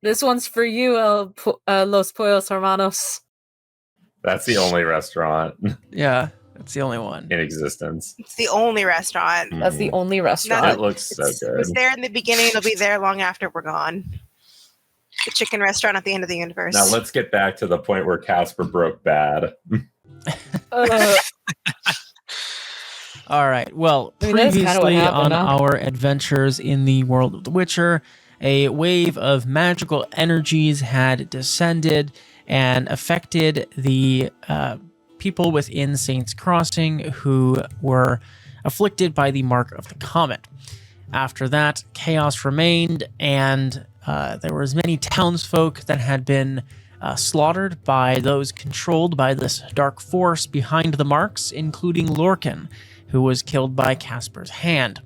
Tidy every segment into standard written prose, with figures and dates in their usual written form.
This one's for you, Los Pollos Hermanos. That's the only restaurant. Yeah, that's the only one in existence. It's the only restaurant. That's the only restaurant. It looks so good. It was there in the beginning. It'll be there long after we're gone. The chicken restaurant at the end of the universe. Now let's get back to the point where Kaspar broke bad. All right. Well, previously on our adventures in the world of The Witcher, a wave of magical energies had descended and affected the people within Saints Crossing who were afflicted by the Mark of the Comet. After that, chaos remained, and there was many townsfolk that had been slaughtered by those controlled by this dark force behind the marks, including Lorcan, who was killed by Kaspar's hand.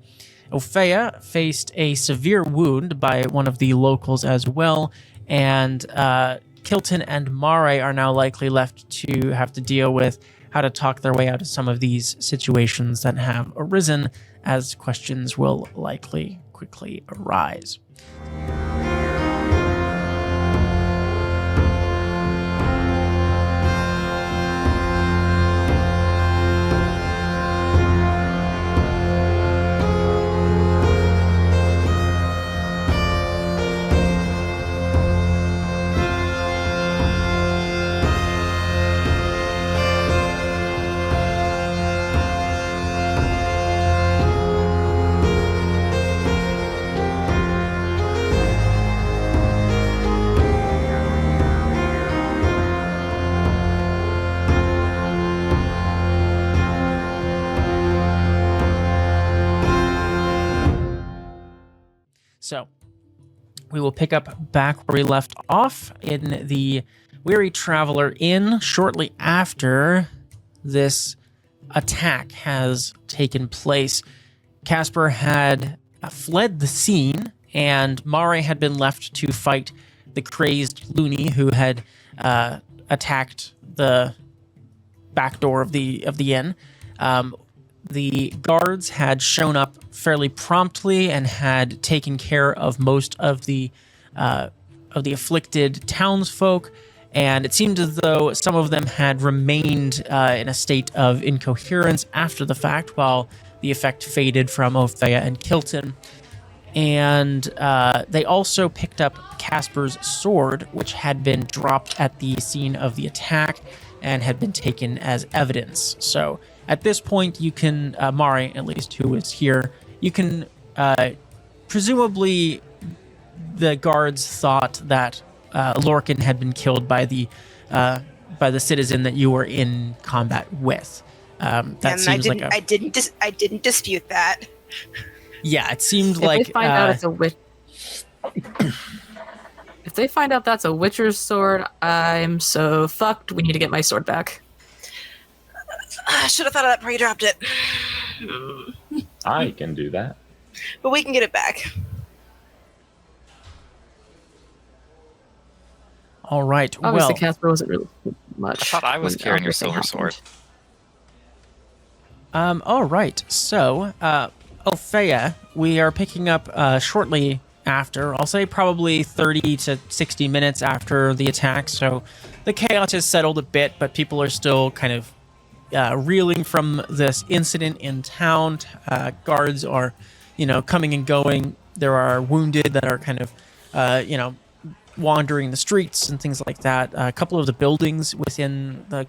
Opheia faced a severe wound by one of the locals as well, and Kyltan and Mareigh are now likely left to have to deal with how to talk their way out of some of these situations that have arisen, as questions will likely quickly arise. So, we will pick up back where we left off in the Weary Traveler Inn shortly after this attack has taken place. Kaspar had fled the scene, and Mareigh had been left to fight the crazed loony who had attacked the back door of the inn. The guards had shown up fairly promptly and had taken care of most of the afflicted townsfolk, and it seemed as though some of them had remained in a state of incoherence after the fact, while the effect faded from Opheia and Kyltan. And they also picked up Kaspar's sword, which had been dropped at the scene of the attack and had been taken as evidence. So at this point, you can, Mareigh, at least, who is here, you can, presumably, the guards thought that Lorcan had been killed by the citizen that you were in combat with. That seems like I didn't dispute that. Yeah, it seemed like if they find out it's a witch. If they find out that's a Witcher's sword, I'm so fucked. We need to get my sword back. I should have thought of that before you dropped it. I can do that. But we can get it back. All right. Obviously, Kaspar wasn't really much. I thought I was carrying your silver sword. All right. So, Opheia, we are picking up shortly after. I'll say probably 30 to 60 minutes after the attack. So, the chaos has settled a bit, but people are still kind of reeling from this incident in town. Guards are, coming and going. There are wounded that are kind of, wandering the streets and things like that. A couple of the buildings within the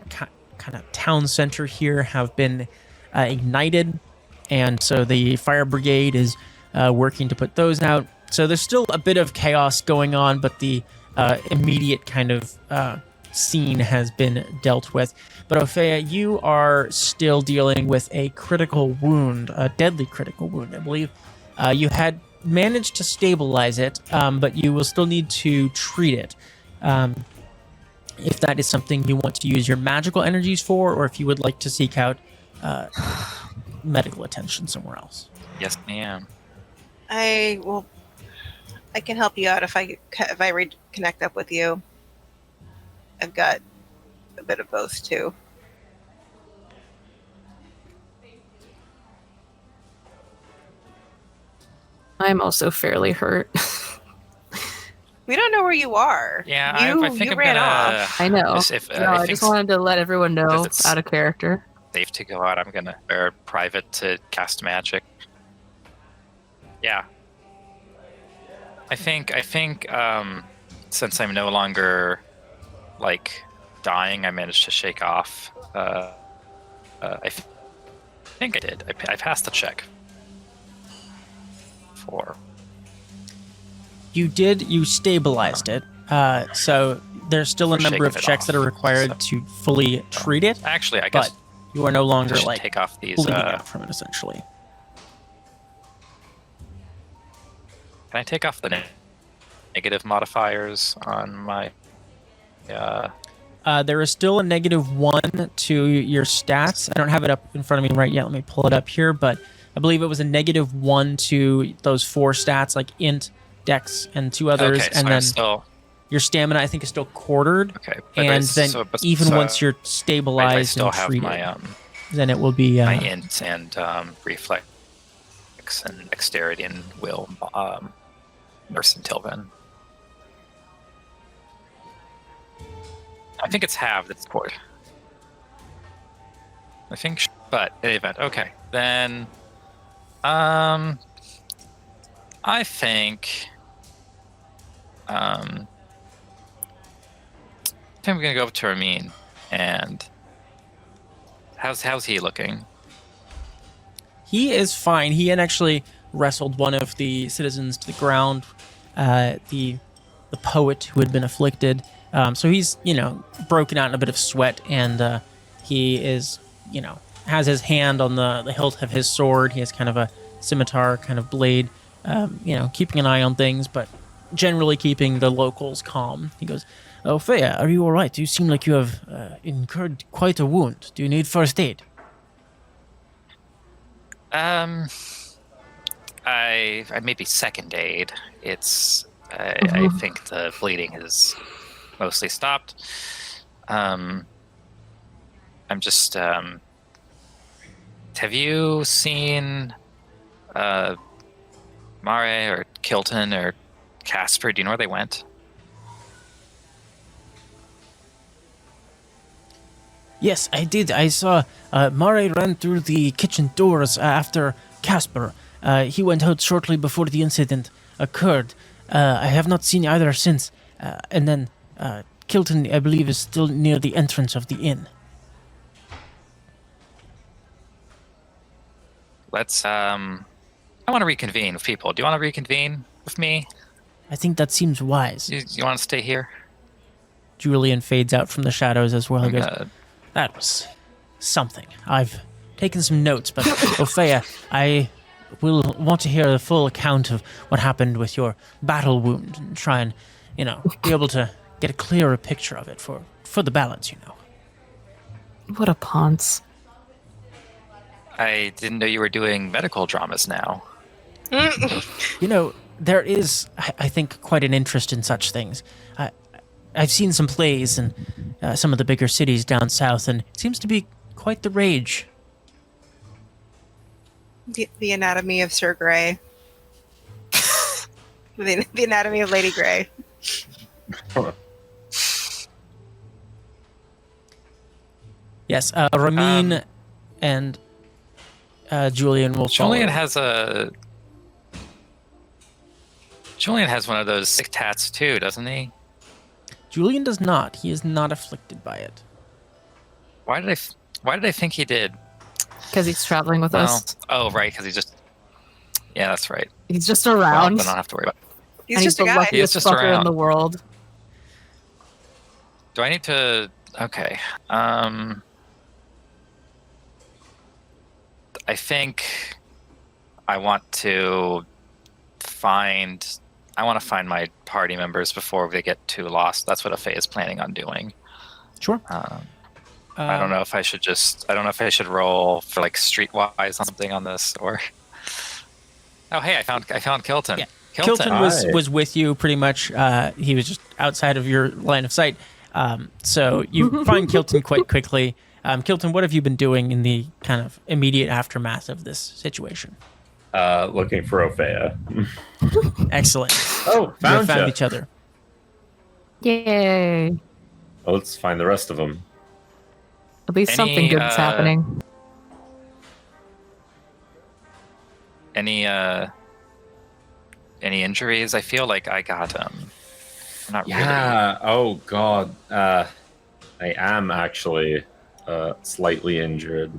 kind of town center here have been ignited, and so the fire brigade is working to put those out. So there's still a bit of chaos going on, but the immediate kind of scene has been dealt with. But Opheia, you are still dealing with a critical wound, a deadly critical wound, I believe. You had managed to stabilize it, but you will still need to treat it. If that is something you want to use your magical energies for, or if you would like to seek out medical attention somewhere else. Yes, ma'am. I can help you out if I reconnect up with you. I've got a bit of both too. I'm also fairly hurt. We don't know where you are. Yeah, you, I think you I'm ran gonna. off. I know. I I think just wanted to let everyone know because it's- out of character. safe to go out. I'm gonna or private to cast magic. Yeah. I think since I'm no longer like dying, I managed to shake off. I think I did. I passed the check. 4. You did. You stabilized it. So there's still a For number of shaking it checks that are off, required so- to fully treat it, Actually, I but guess you are no I longer should like take off these. bleeding Can out from it, essentially. I take off the negative modifiers on my? There is still a -1 to your stats. I don't have it up in front of me right yet. Let me pull it up here, but I believe it was a -1 to those 4 stats, like int, dex, and 2 others, Okay, so and I'm then still your stamina, I think, is still quartered. okay. And then even once you're I stabilized still and have treated, my then it will be my int and reflex and dexterity and will nurse until then. I think it's halved. It's poured. I think, but in any event, okay. Then, I think, I'm gonna go up to Ramin and how's he looking? He is fine. He had actually wrestled one of the citizens to the ground, the poet who had been afflicted. So he's, broken out in a bit of sweat, and he is, has his hand on the hilt of his sword. He has kind of a scimitar kind of blade, keeping an eye on things, but generally keeping the locals calm. He goes, "Oh, Opheia, are you all right? You seem like you have incurred quite a wound. Do you need first aid?" I maybe second aid. It's I think the bleeding has mostly stopped. I'm just have you seen Mareigh or Kyltan or Kaspar? Do you know where they went? Yes, I did. I saw Mareigh ran through the kitchen doors after Kaspar. He went out shortly before the incident occurred. I have not seen either since. And then Kyltan, I believe, is still near the entrance of the inn. Let's I want to reconvene with people. Do you want to reconvene with me? I think that seems wise. You want to stay here? Julian fades out from the shadows as well. He I'm goes, gonna- "That was something. I've taken some notes, but Opheia, I will want to hear the full account of what happened with your battle wound and try and, be able to get a clearer picture of it for the balance, What a ponce. I didn't know you were doing medical dramas now. There is, I think, quite an interest in such things. I've seen some plays in some of the bigger cities down south, and it seems to be quite the rage. The anatomy of Sir Grey. the anatomy of Lady Grey. Yes, Ramin and Julian will follow. Julian has one of those sick tats too, doesn't he? Julian does not. He is not afflicted by it. Why did I think he did? Because he's traveling with us. Oh, right, because he just. Yeah, that's right. He's just Well, around. then I don't have to worry about. He's and just he's a the guy. luckiest just fucker in around. the world. Do I need to? Okay. I think I want to find my party members before they get too lost. That's what Opheia is planning on doing. Sure. I don't know if I should roll for like streetwise on something on this or. Oh, hey, I found Kyltan. Yeah. Kyltan. Kyltan was with you pretty much. He was just outside of your line of sight. So you find Kyltan quite quickly. Kyltan, what have you been doing in the kind of immediate aftermath of this situation? Looking for Opheia. Excellent. Oh, You have found found ya. each other. Yay! Well, let's find the rest of them. At least something Any, good's happening. Any injuries? I feel like I got not really. Yeah. Oh God. I am actually slightly injured.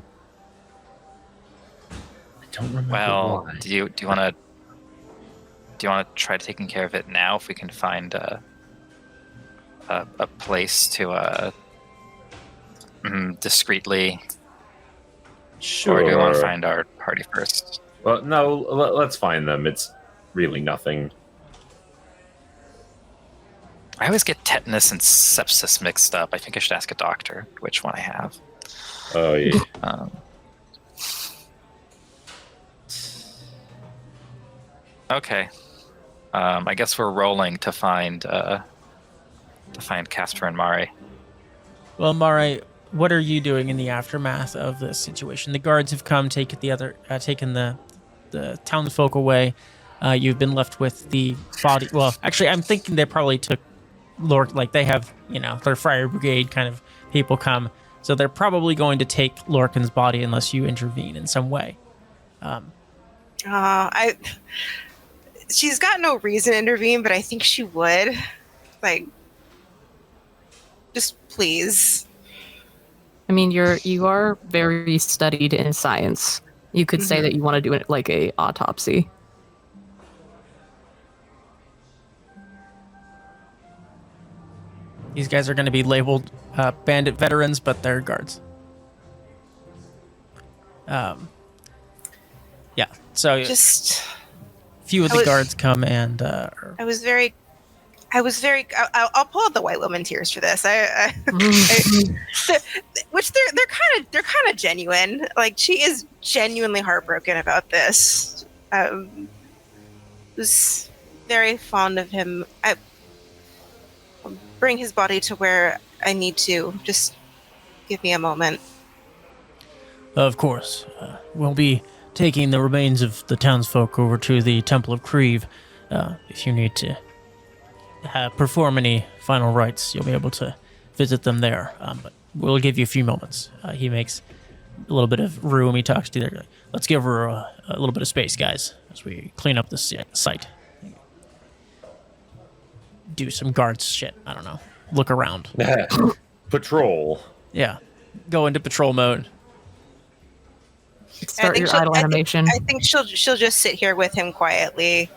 I don't remember Well, why. do you want to try taking care of it now if we can find a place to discreetly, Sure. or do we want to find our party first? Well, no. Let's find them. It's really nothing. I always get tetanus and sepsis mixed up. I think I should ask a doctor which one I have. Oh yeah. Okay. I guess we're rolling to find Kaspar and Mareigh. Well, Mareigh, what are you doing in the aftermath of this situation? The guards have come, taken the townsfolk away. You've been left with the body. Well, actually, I'm thinking they probably took Lork. Like they have, their fire brigade kind of people come, so they're probably going to take Lorcan's body unless you intervene in some way. She's got no reason to intervene, but I think she would. Like, just please. I mean, you are very studied in science. You could say that you want to do it like a autopsy. These guys are going to be labeled bandit veterans, but they're guards. Yeah. So Just. few of the guards come and I was very. I'll pull out the white woman tears for this. Which they're kind of genuine. Like she is genuinely heartbroken about this. Was very fond of him. I bring his body to where I need to. Just give me a moment. of course, we'll be taking the remains of the townsfolk over to the Temple of Creve. If you need to perform any final rites, you'll be able to visit them there. But we'll give you a few moments. He makes a little bit of room. He talks to you. Let's give her a little bit of space, guys, as we clean up this site. Do some guards shit. I don't know. Look around. Patrol. Yeah. Go into patrol mode. Start your idle animation. I think she'll just sit here with him quietly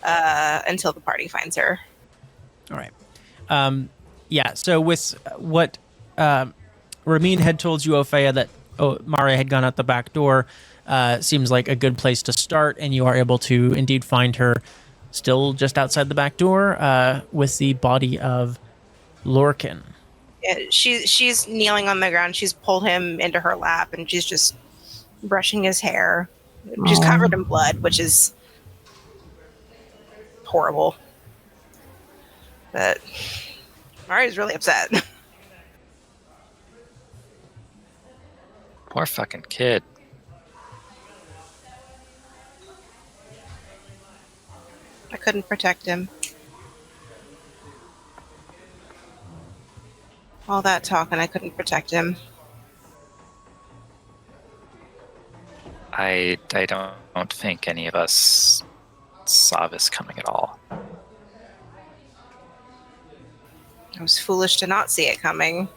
until the party finds her. All right. Yeah, so with what Ramin had told you, Opheia, that Mareigh had gone out the back door, seems like a good place to start, and you are able to indeed find her still just outside the back door with the body of Lorcan. Yeah, she's kneeling on the ground. She's pulled him into her lap, and she's just brushing his hair. She's covered in blood, which is horrible. But Mario's really upset. Poor fucking kid. I couldn't protect him. All that talk and I couldn't protect him. I don't think any of us saw this coming at all. I was foolish to not see it coming.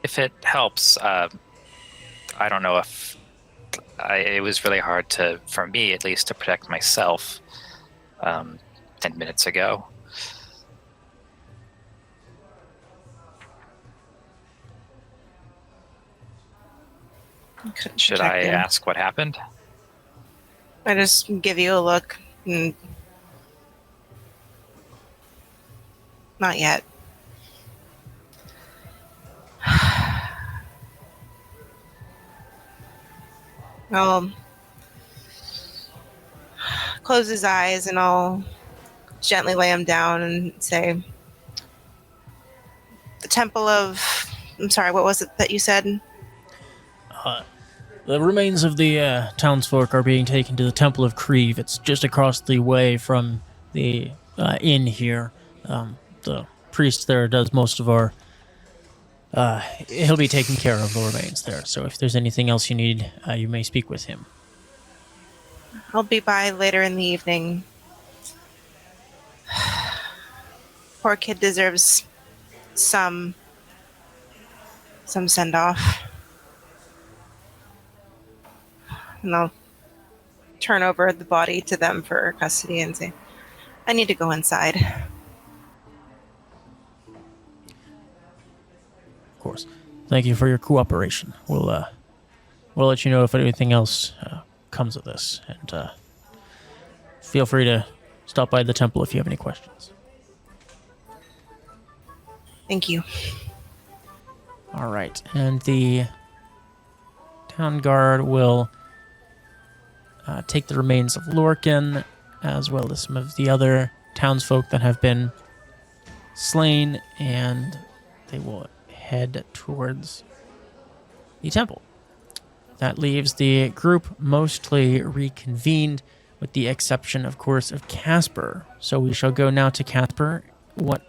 If it helps, I don't know if it was really hard for me at least, to protect myself 10 minutes ago. Should I ask what happened? I just give you a look. And not yet. I'll close his eyes and I'll gently lay him down and say, the temple of... I'm sorry, what was it that you said? The remains of the townsfolk are being taken to the Temple of Creve. It's just across the way from the inn here. The priest there does most of our... he'll be taking care of the remains there. So if there's anything else you need, you may speak with him. I'll be by later in the evening. Poor kid deserves some send-off. And I'll turn over the body to them for custody and say, I need to go inside. Of course. Thank you for your cooperation. We'll let you know if anything else comes of this. And feel free to stop by the temple if you have any questions. Thank you. All right. And the town guard will take the remains of Lorcan, as well as some of the other townsfolk that have been slain, and they will head towards the temple. That leaves the group mostly reconvened, with the exception, of course, of Kaspar. So we shall go now to Kaspar. What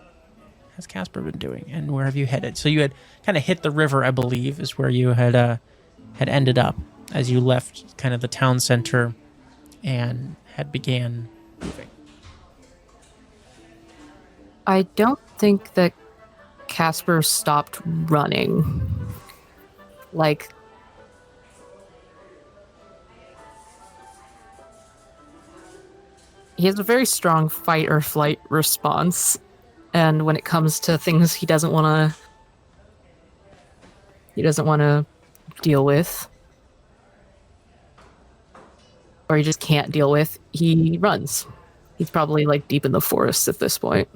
has Kaspar been doing, and where have you headed? So you had kind of hit the river, I believe, is where you had ended up as you left kind of the town center and had began moving. I don't think that Kaspar stopped running. Like, he has a very strong fight or flight response, and when it comes to things he doesn't want to deal with, or he just can't deal with, he runs. He's probably like deep in the forest at this point.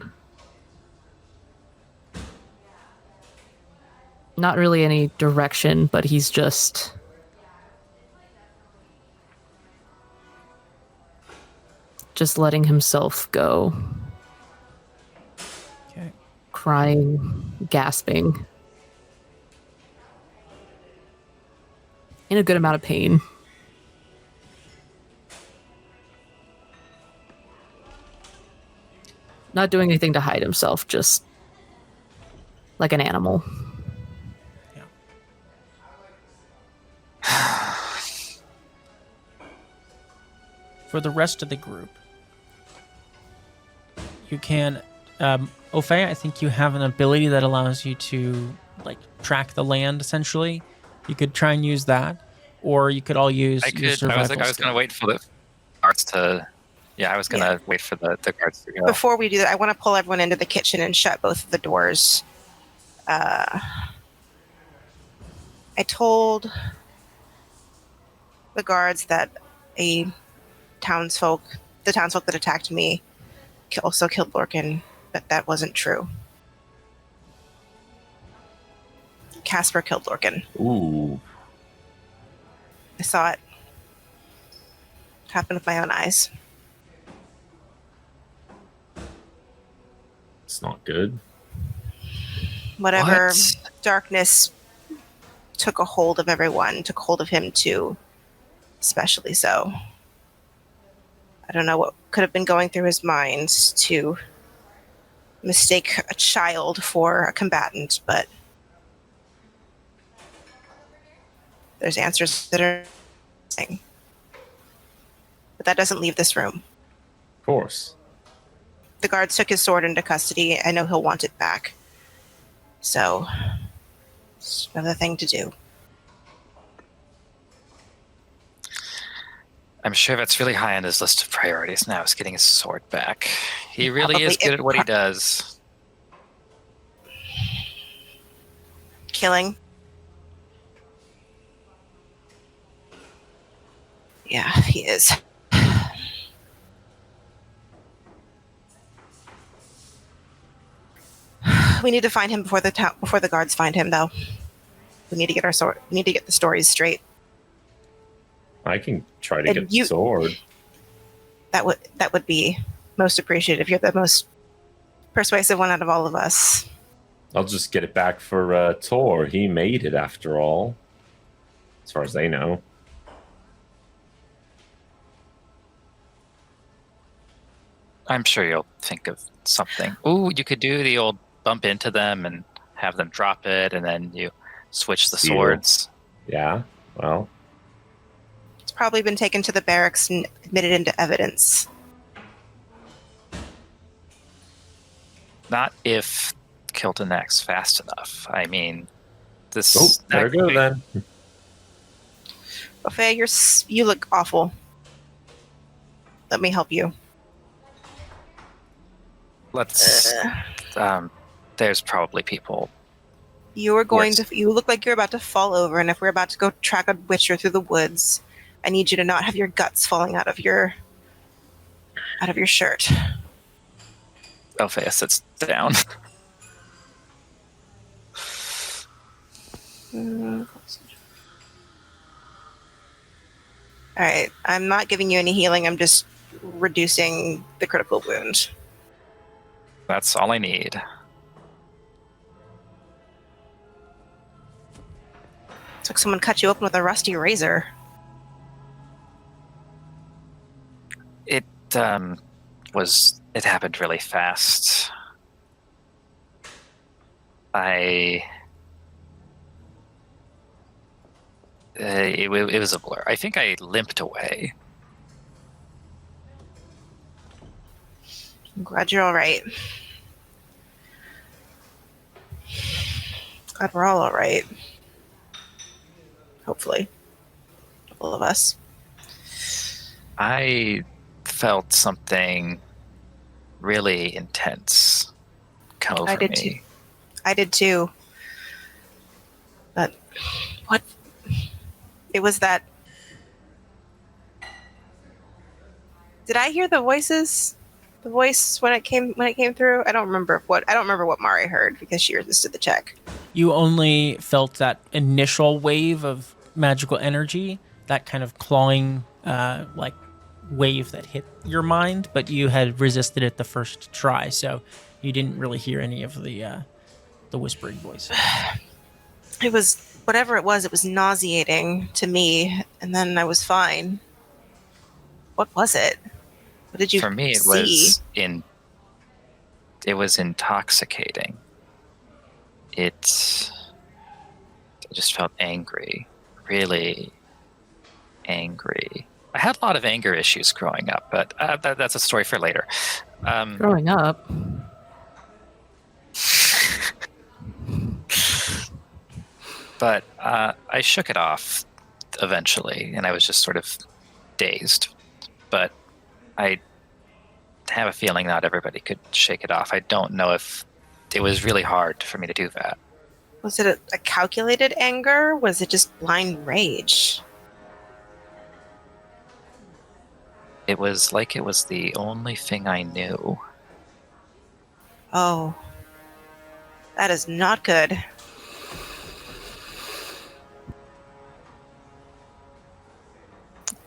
Not really any direction, but he's just letting himself go. Okay. Crying, gasping. In a good amount of pain. Not doing anything to hide himself, just like an animal. For the rest of the group, you can, Opheia, I think you have an ability that allows you to like track the land. Essentially, you could try and use that, or you could all use. I was going to wait for the guards to. Yeah, I was going to wait for the guards to go. Before we do that, I want to pull everyone into the kitchen and shut both of the doors. I told the guards that the townsfolk that attacked me also killed Lorcan, but that wasn't true. Kaspar killed Lorcan. Ooh. I saw it happen with my own eyes. It's not good. Whatever What? darkness took a hold of everyone, took hold of him too, especially so. I don't know what could have been going through his mind to mistake a child for a combatant, but there's answers that are missing. But that doesn't leave this room. Of course. The guards took his sword into custody. I know he'll want it back. So, it's another thing to do. I'm sure that's really high on his list of priorities now, is getting his sword back. He really Probably is good at what he does. Killing. Yeah, he is. We need to find him before the guards find him, though. We need to get we need to get the stories straight. I can try to And get the sword. That would be most appreciated. You're the most persuasive one out of all of us. I'll just get it back for Tor. He made it after all. As far as they know. I'm sure you'll think of something. Ooh, you could do the old bump into them and have them drop it, and then you switch the Seal. swords. Yeah. Well, It's probably been taken to the barracks and admitted into evidence. Not if Kyltan acts fast enough. I mean, this. oh, better go then. Opheia, you look awful. Let me help you. Let's. There's probably people. You look like you're about to fall over, and if we're about to go track a witcher through the woods, I need you to not have your guts falling out of your shirt. Opheia sits down. Alright, I'm not giving you any healing, I'm just reducing the critical wound. That's all I need. It's like someone cut you open with a rusty razor. It happened really fast. It was a blur. I think I limped away. I'm glad you're alright. Glad we're all alright. Hopefully. All of us. I felt something really intense come over me. I did too. But what? It was that. Did I hear the voices? The voice when it came through? I don't remember what Mareigh heard because she resisted the check. You only felt that initial wave of magical energy, that kind of clawing wave that hit your mind, but you had resisted it the first try, so you didn't really hear any of the whispering voice. It was whatever it was nauseating to me, and then I was fine. What was it? What did you For me, see? It was intoxicating. I just felt angry, really angry. I had a lot of anger issues growing up, but that's a story for later. Growing up. But I shook it off eventually, and I was just sort of dazed. But I have a feeling not everybody could shake it off. I don't know if it was really hard for me to do that. Was it a calculated anger? Was it just blind rage? It was like it was the only thing I knew. Oh. That is not good.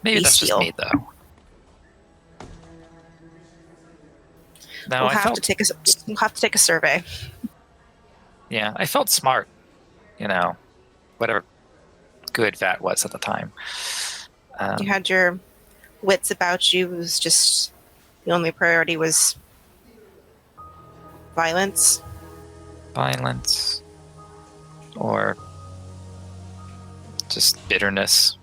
Maybe that's just Bestial. me, though. No, We'll have to take a survey. Yeah, I felt smart. Whatever good that was at the time. You had your wits about you. It was just the only priority was violence. Violence. Or just bitterness.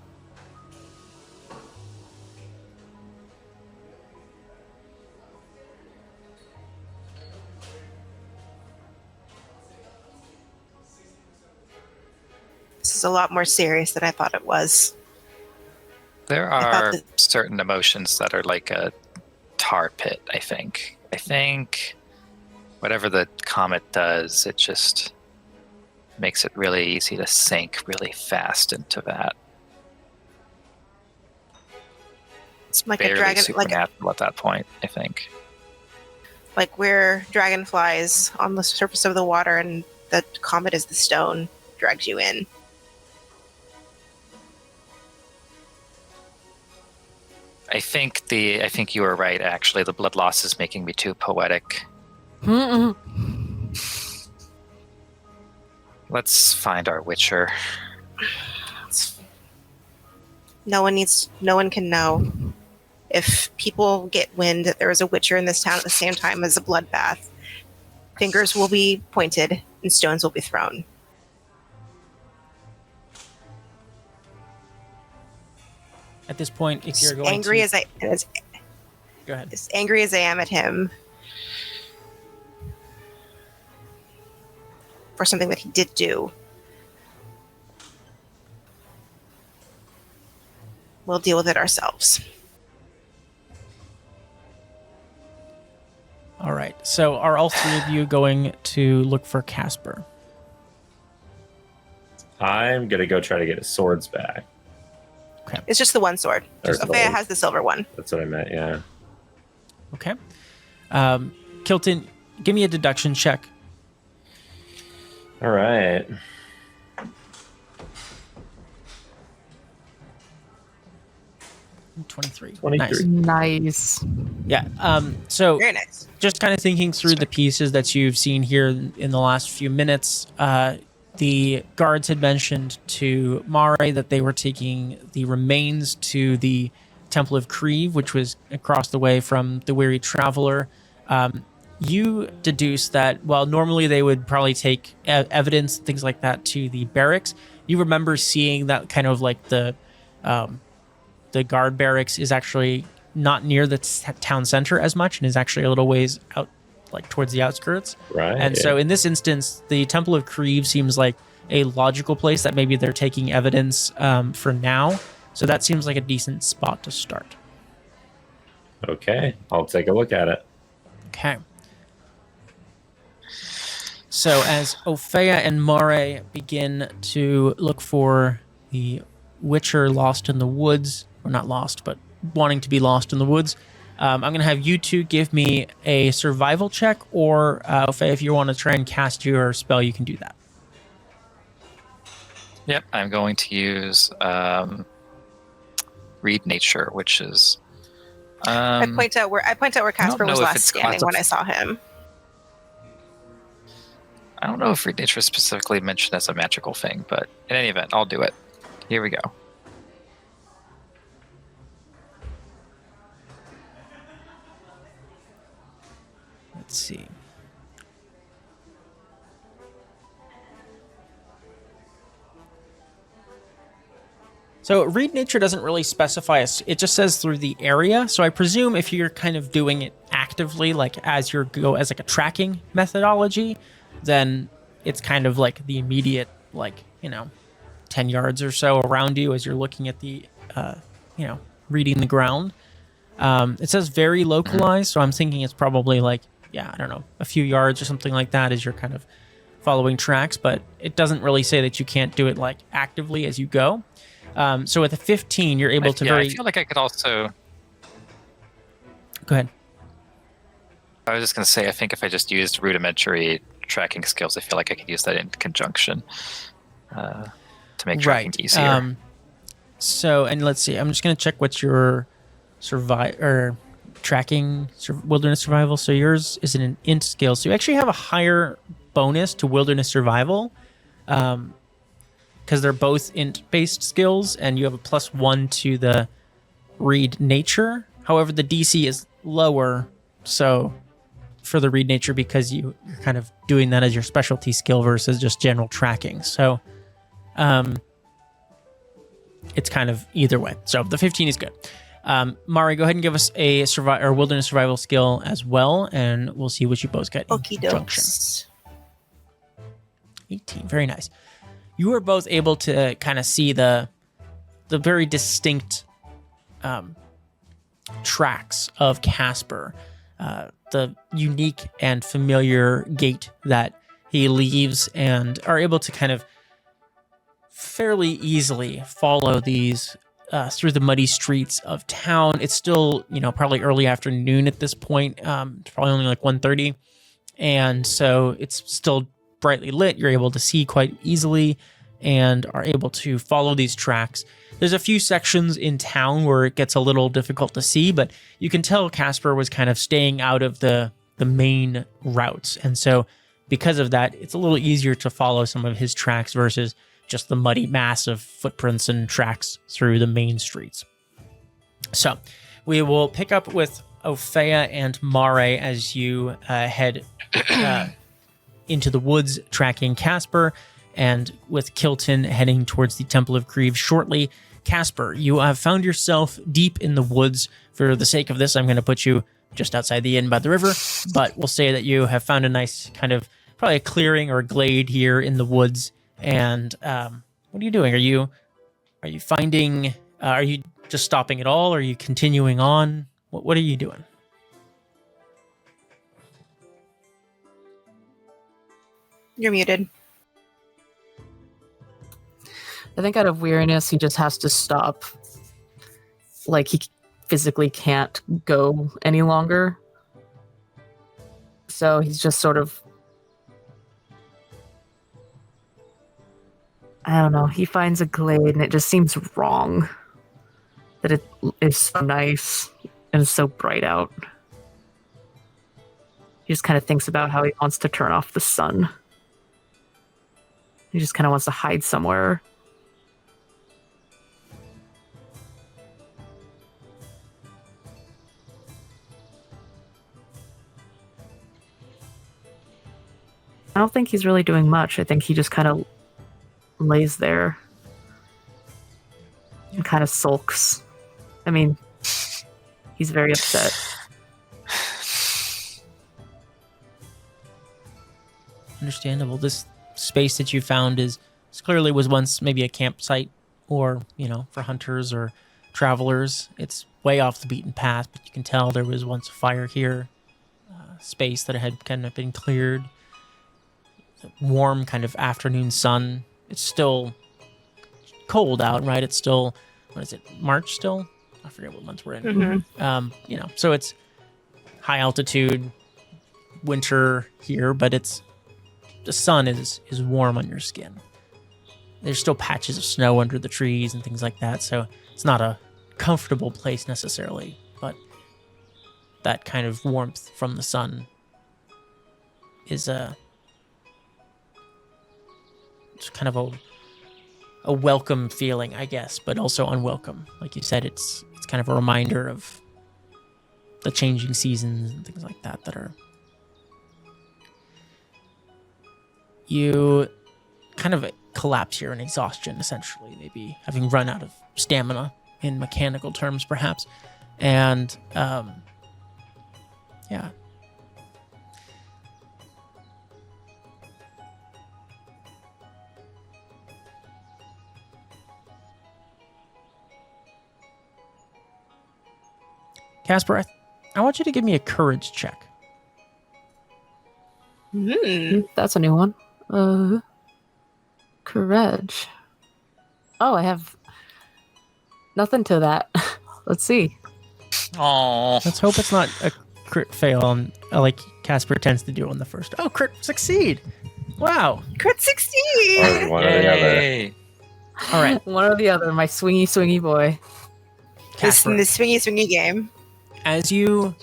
This is a lot more serious than I thought it was. There are certain emotions that are like a tar pit, I think. I think whatever the comet does, it just makes it really easy to sink really fast into that. It's like barely a dragon, supernatural at that point, I think. like we're dragonflies on the surface of the water, and the comet is the stone, drags you in. I think you were right, actually. The blood loss is making me too poetic. Mm-mm. Let's find our Witcher. No one can know. If people get wind that there is a witcher in this town at the same time as a bloodbath, fingers will be pointed and stones will be thrown. At this point, if you're going angry to... Go ahead. As angry as I am at him for something that he did do, we'll deal with it ourselves. All right. So are all three of you going to look for Kaspar? I'm gonna go try to get his swords back. Okay. It's just the one sword. There's Just the Opheia one. has the silver one. That's what I meant. Yeah. Okay. Kyltan, give me a deduction check. All right. $23. 23. Nice. Nice. Yeah. So Very nice. just kind of thinking through the pieces that you've seen here in the last few minutes, the guards had mentioned to Mareigh that they were taking the remains to the Temple of Creve, which was across the way from the Weary Traveler. You deduce that while normally they would probably take evidence, things like that, to the barracks, you remember seeing that kind of like the guard barracks is actually not near the town center as much and is actually a little ways out, like towards the outskirts. Right. And so in this instance, the Temple of Creve seems like a logical place that maybe they're taking evidence for now. So that seems like a decent spot to start. Okay, I'll take a look at it. Okay. So as Opheia and Mareigh begin to look for the Witcher lost in the woods, or not lost, but wanting to be lost in the woods, I'm going to have you two give me a survival check, or Opheia, if you want to try and cast your spell, you can do that. Yep, I'm going to use Read Nature, which is... I point out where Kaspar know was if last it's standing when I saw him. I don't know if Read Nature is specifically mentioned as a magical thing, but in any event, I'll do it. Here we go. Let's see. So Read Nature doesn't really specify us. It just says through the area. So I presume if you're kind of doing it actively, like as you go as like a tracking methodology, then it's kind of like the immediate, like, 10 yards or so around you as you're looking at the, reading the ground. It says very localized. So I'm thinking it's probably like, I don't know, a few yards or something like that as you're kind of following tracks, but it doesn't really say that you can't do it like actively as you go. So with a 15, you're able to I feel like I could also... Go ahead. I was just going to say, I think if I just used rudimentary tracking skills, I feel like I could use that in conjunction to make tracking easier. And let's see. I'm just going to check what's your tracking wilderness survival. So yours is an int skill. So you actually have a higher bonus to wilderness survival. Because they're both int-based skills, and you have a +1 to the Read Nature. However, the DC is lower, so for the Read Nature, because you're kind of doing that as your specialty skill versus just general tracking. So it's kind of either way. So the 15 is good. Mareigh, go ahead and give us a wilderness survival skill as well, and we'll see what you both get in Okie conjunction. dokes. 18, very nice. You are both able to kind of see the very distinct tracks of Kaspar, the unique and familiar gait that he leaves, and are able to kind of fairly easily follow these through the muddy streets of town. It's still, probably early afternoon at this point. It's probably only like 1:30, and so it's still brightly lit. You're able to see quite easily and are able to follow these tracks. There's a few sections in town where it gets a little difficult to see, but you can tell Kaspar was kind of staying out of the main routes. And so because of that, it's a little easier to follow some of his tracks versus just the muddy mass of footprints and tracks through the main streets. So we will pick up with Opheia and Mareigh as you head into the woods, tracking Kaspar, and with Kyltan heading towards the Temple of Grieve shortly. Kaspar, you have found yourself deep in the woods. For the sake of this, I'm going to put you just outside the inn by the river, but we'll say that you have found a nice kind of probably a clearing or a glade here in the woods. And what are you doing? Are you finding? Are you just stopping at all? Are you continuing on? What are you doing? You're muted. I think out of weariness, he just has to stop. Like, he physically can't go any longer. So he's just sort of... I don't know. He finds a glade, and it just seems wrong. That it is so nice, and it's so bright out. He just kind of thinks about how he wants to turn off the sun. He just kind of wants to hide somewhere. I don't think he's really doing much. I think he just kind of lays there and kind of sulks. I mean, he's very upset. Understandable. This space that you found is clearly was once maybe a campsite or, for hunters or travelers. It's way off the beaten path, but you can tell there was once a fire here, space that had kind of been cleared. Warm kind of afternoon sun. It's still cold out, right? It's still, what is it, March still? I forget what month we're in. Mm-hmm. So it's high altitude, winter here, but the sun is warm on your skin. There's still patches of snow under the trees and things like that, so it's not a comfortable place necessarily, but that kind of warmth from the sun is it's kind of a welcome feeling, I guess, but also unwelcome. Like you said, it's kind of a reminder of the changing seasons and things like that are... You kind of collapse here in exhaustion, essentially, maybe having run out of stamina in mechanical terms, perhaps. And, yeah. Kaspar, I want you to give me a courage check. That's a new one. Courage. Oh, I have nothing to that. Let's see. Oh, Let's hope it's not a crit fail like Kaspar tends to do on the first. Oh, crit succeed. Wow. Crit 16! Or one or the other. yay! All right. One or the other, my swingy boy. This in Kaspar, the swingy game. as you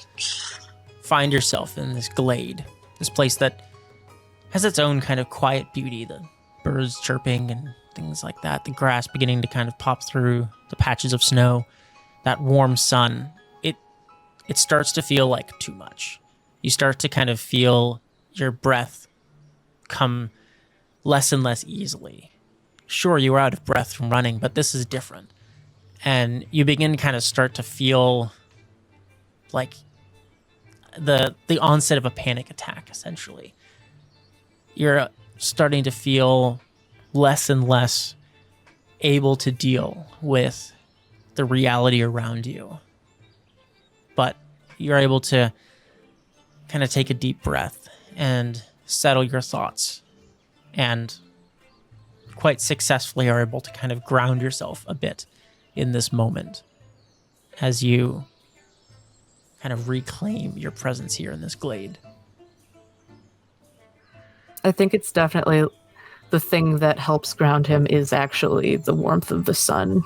find yourself in this glade, this place that has its own kind of quiet beauty, the birds chirping and things like that, the grass beginning to kind of pop through the patches of snow, that warm sun, it starts to feel like too much. You start to kind of feel your breath come less and less easily. Sure, you were out of breath from running, but this is different. And you begin to kind of start to feel like the onset of a panic attack, essentially. You're starting to feel less and less able to deal with the reality around you. But you're able to kind of take a deep breath and settle your thoughts, and quite successfully are able to kind of ground yourself a bit in this moment as you kind of reclaim your presence here in this glade. I think it's definitely the thing that helps ground him is actually the warmth of the sun.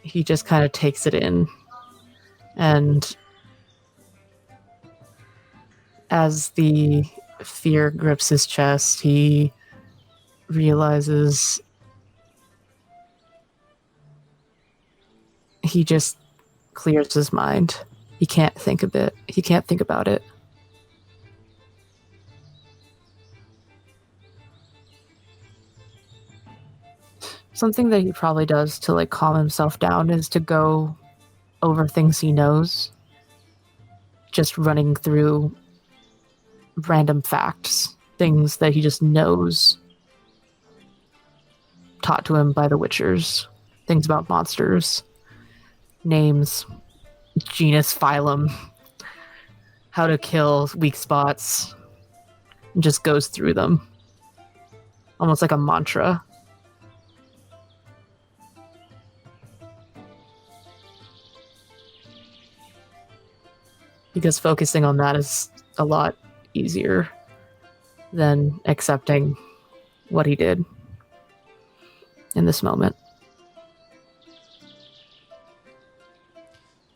He just kind of takes it in. And as the fear grips his chest, he realizes he just clears his mind. He can't think of it. He can't think about it. Something that he probably does to like calm himself down is to go over things he knows. Just running through random facts, things that he just knows, taught to him by the Witchers, things about monsters, names, genus, phylum, how to kill weak spots, and just goes through them. Almost like a mantra. Because focusing on that is a lot easier than accepting what he did in this moment.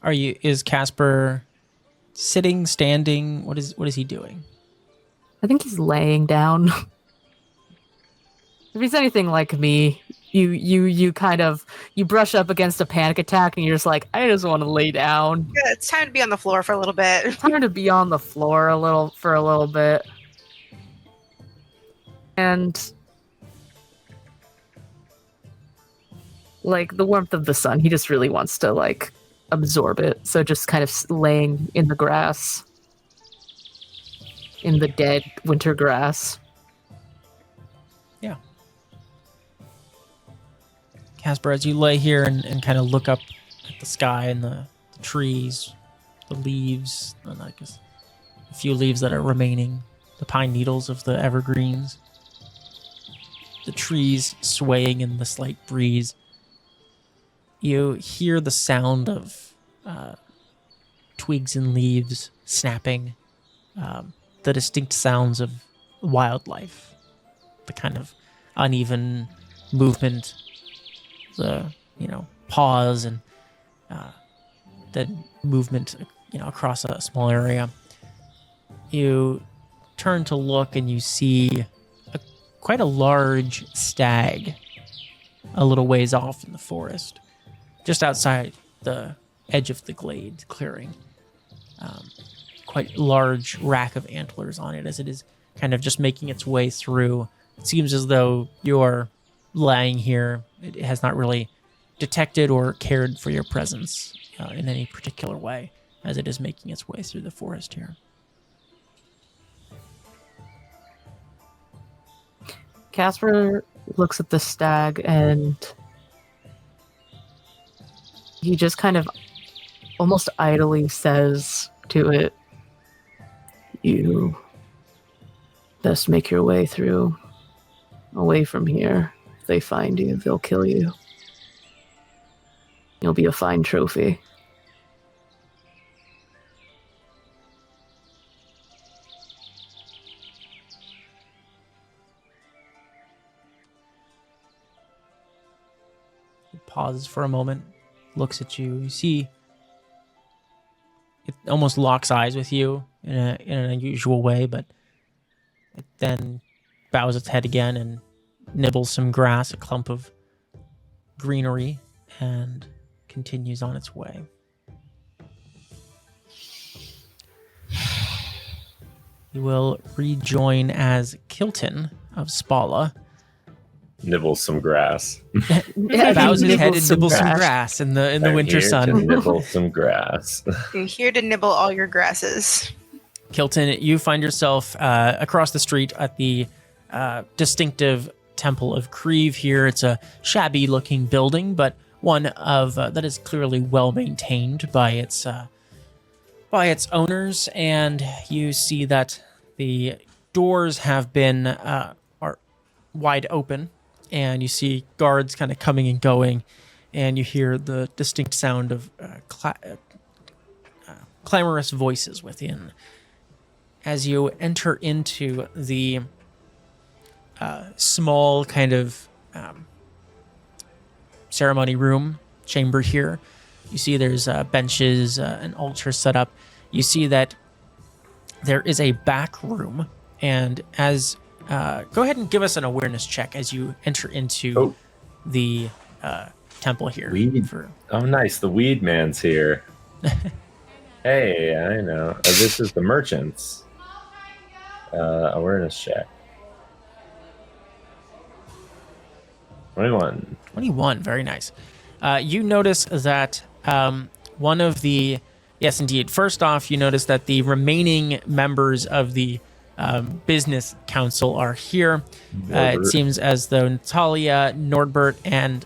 Is Kaspar sitting, standing? What is he doing? I think he's laying down. If he's anything like me, you kind of brush up against a panic attack and you're just like, I just want to lay down. Yeah, it's time to be on the floor for a little bit. It's time to be on the floor for a little bit. And like the warmth of the sun, he just really wants to like absorb it. So just kind of laying in the grass, in the dead winter grass. Yeah. Kaspar, as you lay here and kind of look up at the sky and the trees, the leaves, and I guess a few leaves that are remaining, the pine needles of the evergreens, the trees swaying in the slight breeze, you hear the sound of twigs and leaves snapping, the distinct sounds of wildlife, the kind of uneven movement, the pause and the movement across a small area. You turn to look and you see quite a large stag a little ways off in the forest, just outside the edge of the glade clearing. Quite large rack of antlers on it as it is kind of just making its way through. It seems as though you're lying here. It has not really detected or cared for your presence in any particular way as it is making its way through the forest here. Kaspar looks at the stag and he just kind of almost idly says to it, "You best make your way through, away from here. If they find you, they'll kill you. You'll be a fine trophy." He pauses for a moment, looks at you. You see it almost locks eyes with you in an unusual way, but it then bows its head again and nibbles some grass, a clump of greenery, and continues on its way. You will rejoin as Kyltan of Spala. Nibbles some grass. Bows his head and nibbles some grass in the I'm winter here sun. to nibble some grass. I'm here to nibble all your grasses. Kyltan, you find yourself across the street at the distinctive Temple of Creve here. It's a shabby-looking building, but one of that is clearly well maintained by its owners. And you see that the doors have been are wide open, and you see guards kind of coming and going, and you hear the distinct sound of clamorous voices within. As you enter into the small kind of ceremony room chamber here, you see there's benches, an altar set up. You see that there is a back room, and as go ahead and give us an awareness check as you enter into the temple here. Weed. Oh, nice. The weed man's here. Hey, I know. This is the merchants. Awareness check. 21. 21, very nice. You notice that one of the... Yes, indeed. First off, you notice that the remaining members of the business council are here. It seems as though Natalia, Nordbert, and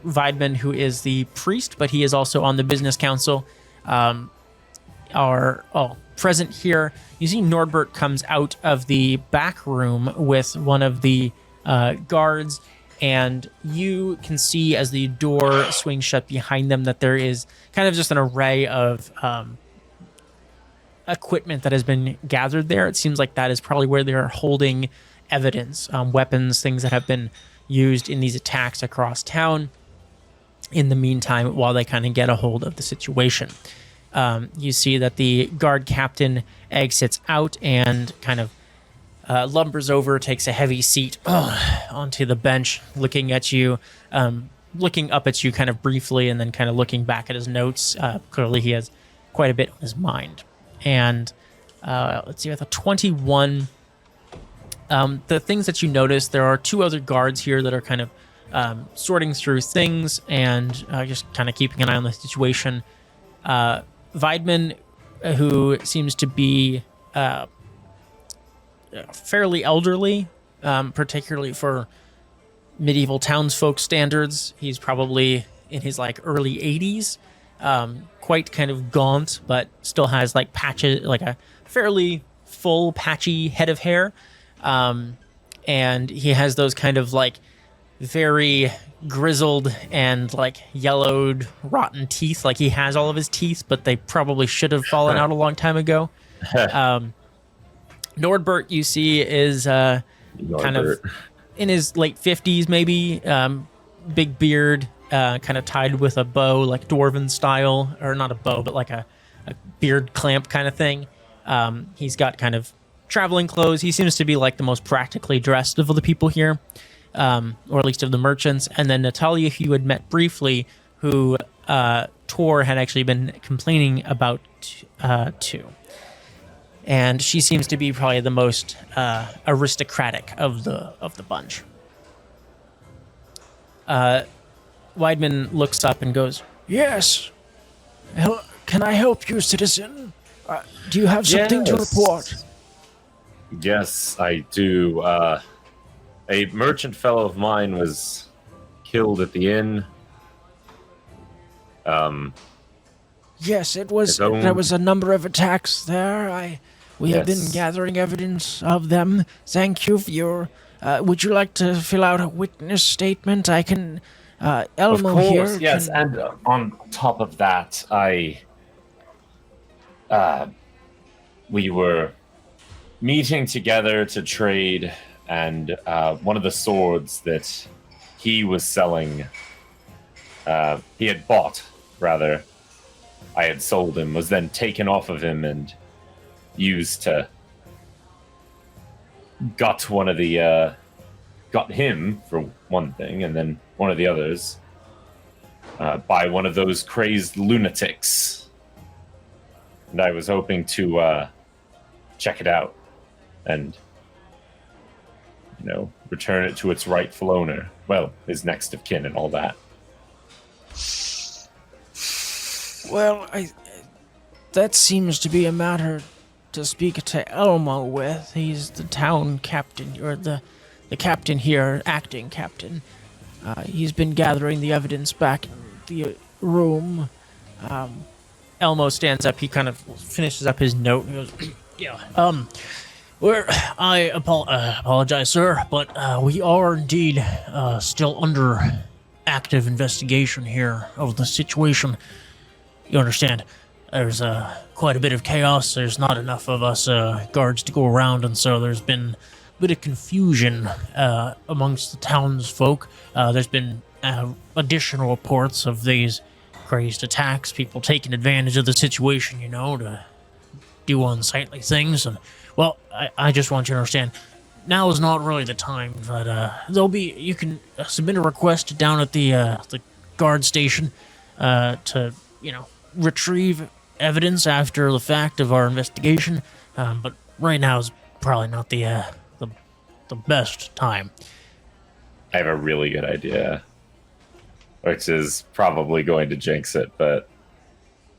Weidman, who is the priest, but he is also on the business council, are all present here. You see Nordbert comes out of the back room with one of the guards, and you can see as the door swings shut behind them that there is kind of just an array of equipment that has been gathered there. It seems like that is probably where they're holding evidence, weapons, things that have been used in these attacks across town in the meantime while they kind of get a hold of the situation. You see that the guard captain exits out and kind of lumbers over, takes a heavy seat onto the bench, looking at you, looking up at you kind of briefly, and then kind of looking back at his notes. Clearly, he has quite a bit on his mind. And let's see, with a 21, the things that you notice, there are two other guards here that are kind of sorting through things and just kind of keeping an eye on the situation. Weidman, who seems to be fairly elderly, particularly for medieval townsfolk standards. He's probably in his early 80s, quite kind of gaunt, but still has patches, a fairly full patchy head of hair. And he has those kind of very grizzled and yellowed, rotten teeth. He has all of his teeth, but they probably should have fallen out a long time ago. Nordbert, you see, is kind of in his late 50s, maybe. Big beard, kind of tied with a bow, dwarven style, or not a bow, but a beard clamp kind of thing. He's got kind of traveling clothes. He seems to be the most practically dressed of all the people here, or at least of the merchants. And then Natalia, who you had met briefly, who Tor had actually been complaining about too. And she seems to be probably the most aristocratic of the bunch. Weidman looks up and goes, "Yes. Can I help you, citizen? Do you have something to report?" Yes, I do. A merchant fellow of mine was killed at the inn. Yes, it was. There was a number of attacks there. We have been gathering evidence of them. Thank you for your... would you like to fill out a witness statement? I can... Elmo of course, here... yes, and on top of that, we were meeting together to trade, and one of the swords that he was selling... he had bought, rather... I had sold him, was then taken off of him and used to got him for one thing, and then one of the others by one of those crazed lunatics. And I was hoping to check it out and, return it to its rightful owner. Well, his next of kin and all that. Well, that seems to be a matter to speak to Elmo with. He's the town captain, or the captain here, acting captain. He's been gathering the evidence back in the room. Elmo stands up. He kind of finishes up his note. He goes, I apologize, sir, but we are indeed still under active investigation here of the situation. You understand, there's quite a bit of chaos. There's not enough of us guards to go around, and so there's been a bit of confusion amongst the townsfolk. There's been additional reports of these crazed attacks, people taking advantage of the situation, to do unsightly things. And, well, I just want you to understand, now is not really the time, but you can submit a request down at the guard station to, retrieve evidence after the fact of our investigation. But right now is probably not the best time. I have a really good idea, which is probably going to jinx it, but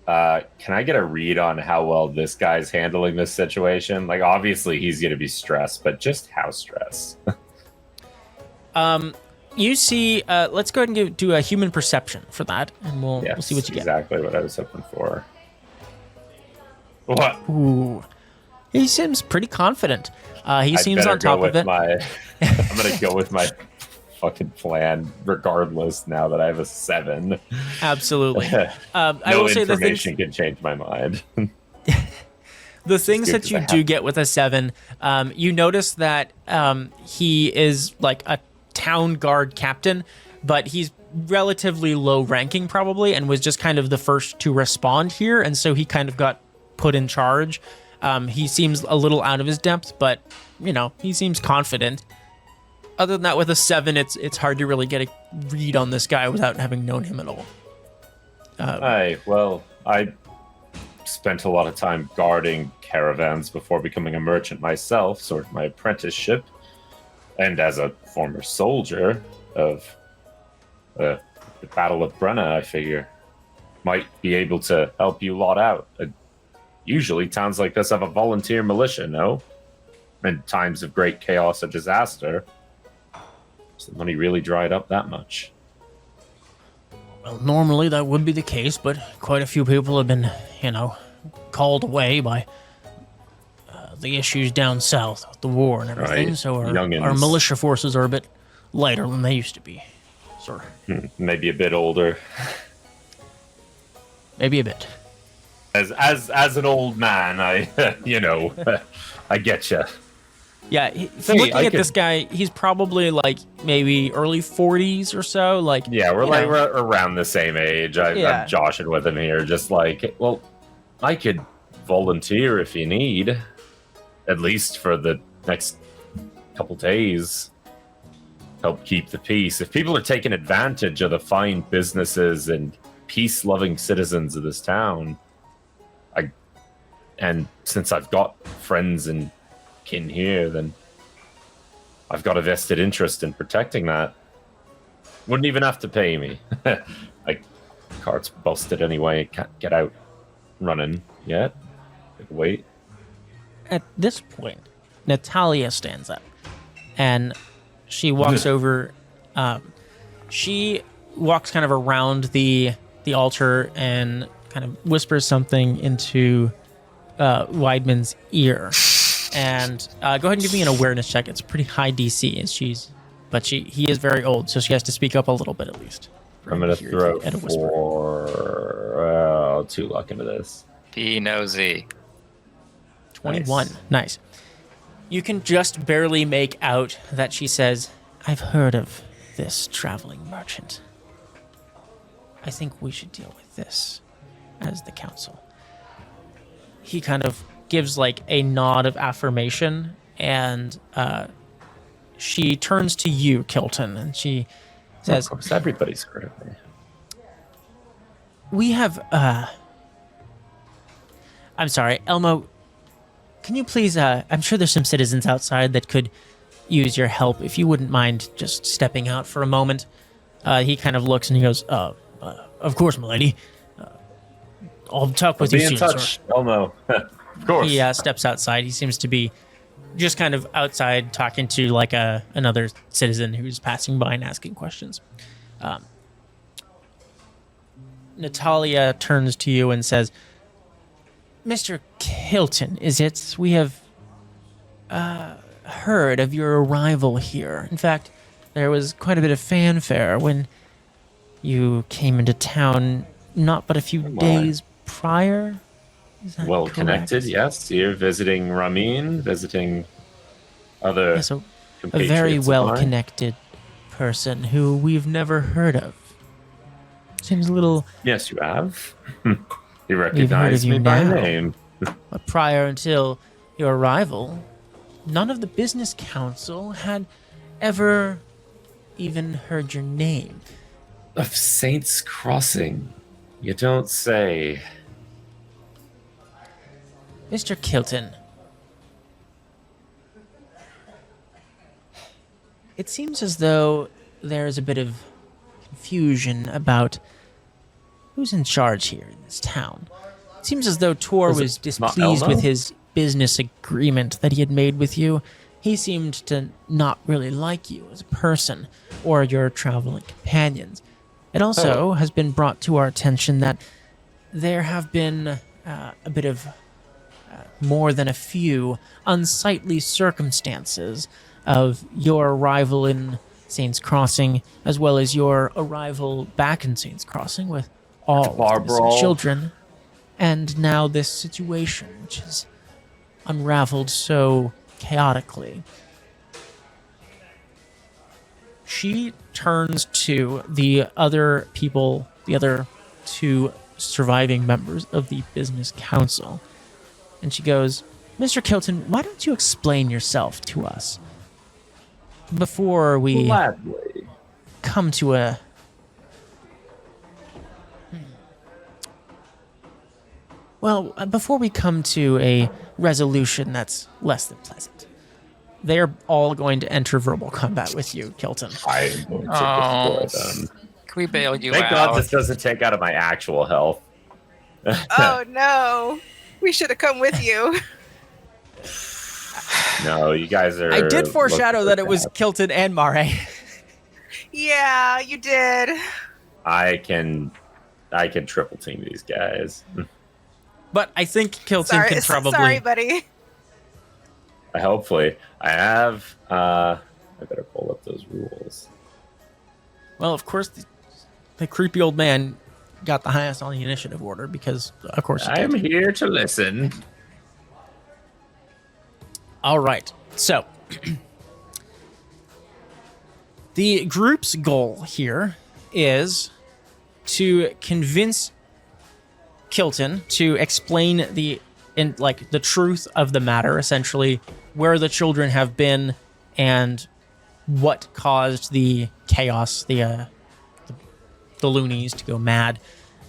can I get a read on how well this guy's handling this situation? Like, obviously he's going to be stressed, but just how stressed? You see, let's go ahead and do a human perception for that, and we'll see what you get. Exactly what I was hoping for. What? Ooh. He seems pretty confident. He seems on top of it. I'm going to go with my fucking plan regardless now that I have a 7. Absolutely. No I will say information can change my mind. The things that you do get with a 7, you notice that he is like a town guard captain, but he's relatively low ranking probably, and was just kind of the first to respond here, and so he kind of got put in charge. He seems a little out of his depth, but he seems confident. Other than that, with a 7, it's hard to really get a read on this guy without having known him at all. I spent a lot of time guarding caravans before becoming a merchant myself, sort of my apprenticeship. And as a former soldier of the Battle of Brenna, I figure might be able to help you lot out. Usually towns like this have a volunteer militia, no? In times of great chaos or disaster. Has the money really dried up that much? Well, normally that would be the case, but quite a few people have been, called away by the issues down south with the war and everything. Right. So our militia forces are a bit lighter than they used to be. Sir. Maybe a bit older. Maybe a bit. As an old man, I I get you. Yeah, looking at this guy, he's probably like maybe early 40s or so. Like, yeah, we're around the same age. I'm joshing with him here, just like, well, I could volunteer if you need, at least for the next couple days. Help keep the peace. If people are taking advantage of the fine businesses and peace-loving citizens of this town, and since I've got friends and kin here, then I've got a vested interest in protecting that. Wouldn't even have to pay me. Like, cart's busted anyway. Can't get out running yet. Wait. At this point, Natalia stands up, and she walks over. She walks kind of around the altar and kind of whispers something into Weidman's ear. And go ahead and give me an awareness check. It's a pretty high DC, but he is very old, so she has to speak up a little bit at least. I'm gonna throw 2 luck into this. Be nosy. 21. Nice. You can just barely make out that she says, "I've heard of this traveling merchant. I think we should deal with this as the council." He kind of gives like a nod of affirmation, and she turns to you, Kyltan, and she says, "Of course, everybody's heard of me. We have I'm sorry, Elmo, can you please I'm sure there's some citizens outside that could use your help. If you wouldn't mind just stepping out for a moment." He kind of looks and he goes, "Of course, milady. I'll talk with you soon, Be in touch, sir." Elmo. Of course. He steps outside. He seems to be just kind of outside talking to like another citizen who's passing by and asking questions. Natalia turns to you and says, "Mr. Kyltan, is it? We have heard of your arrival here. In fact, there was quite a bit of fanfare when you came into town not but a few days prior. Is that well correct?" connected, yes. You're visiting Ramin, visiting other Yes, a compatriots very of well mine. connected person who we've never heard of. Seems a little Yes, you have. You heard of recognize you me by now. name. But prior until your arrival, none of the business council had ever even heard your name. Of Saints Crossing. You don't say. Mr. Kyltan, it seems as though there is a bit of confusion about who's in charge here in this town. It seems as though Tor Was it was not displeased with Elmo? his business agreement that he had made with you. He seemed to not really like you as a person or your traveling companions. It also has been brought to our attention that there have been a bit of more than a few unsightly circumstances of your arrival in Saints Crossing, as well as your arrival back in Saints Crossing with all Bar of the missing brawl. children, and now this situation, which has unraveled so chaotically. She turns to the other people, the other two surviving members of the business council, and she goes, Mr. Kyltan, why don't you explain yourself to us before we Gladly. come to a... Well, before we come to a resolution that's less than pleasant. They're all going to enter verbal combat with you, Kyltan. I'm going to Oh. destroy them. Can we bail you Thank out? God this doesn't take out of my actual health. Oh no, we should have come with you. No, you guys are. I did foreshadow looking that for it was death. Kyltan and Mareigh. Yeah, you did. I can triple team these guys. But I think Kyltan Sorry, can probably... sorry, buddy. Hopefully, I have. I better pull up those rules. Well, of course, the creepy old man got the highest on the initiative order because, of course, he I am did. here to listen. All right. So, the group's goal here is to convince Kyltan to explain the truth of the matter, essentially where the children have been and what caused the chaos, the loonies to go mad,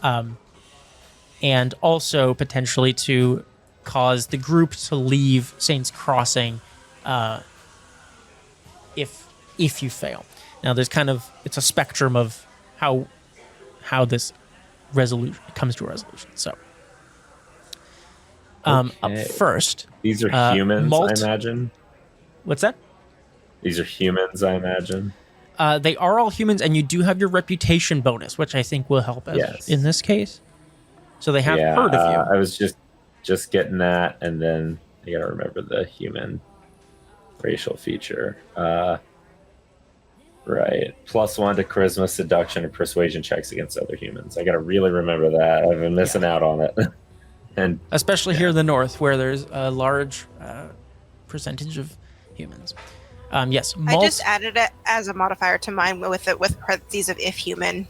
and also potentially to cause the group to leave Saints Crossing if you fail. Now there's it's a spectrum of how this resolution comes to a resolution. So up Okay. first, These are humans, Malt- I imagine. what's that? These are humans, I imagine. They are all humans, and you do have your reputation bonus, which I think will help us Yes. in this case. So they have heard of you. I was just getting that, and then I gotta remember the human racial feature. Right. +1 to charisma, seduction, and persuasion checks against other humans. I gotta really remember that. I've been missing out on it. And Especially here in the north, where there's a large percentage of humans. Yes, I just added it as a modifier to mine with parentheses of if human.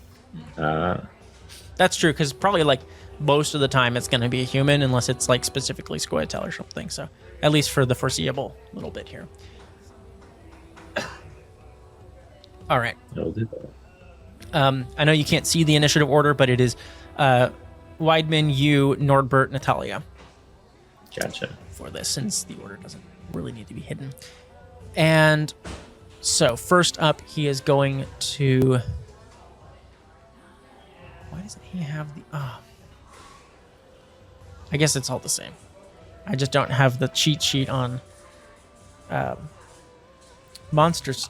that's true, because probably most of the time it's going to be a human, unless it's specifically Scoia'tael or something. So at least for the foreseeable little bit here. All right. I'll do that. I know you can't see the initiative order, but it is Weidman, you, Nordbert, Natalia Gotcha. for this, since the order doesn't really need to be hidden. And so first up, he is going to... Why doesn't he have the... I guess it's all the same. I just don't have the cheat sheet on monsters.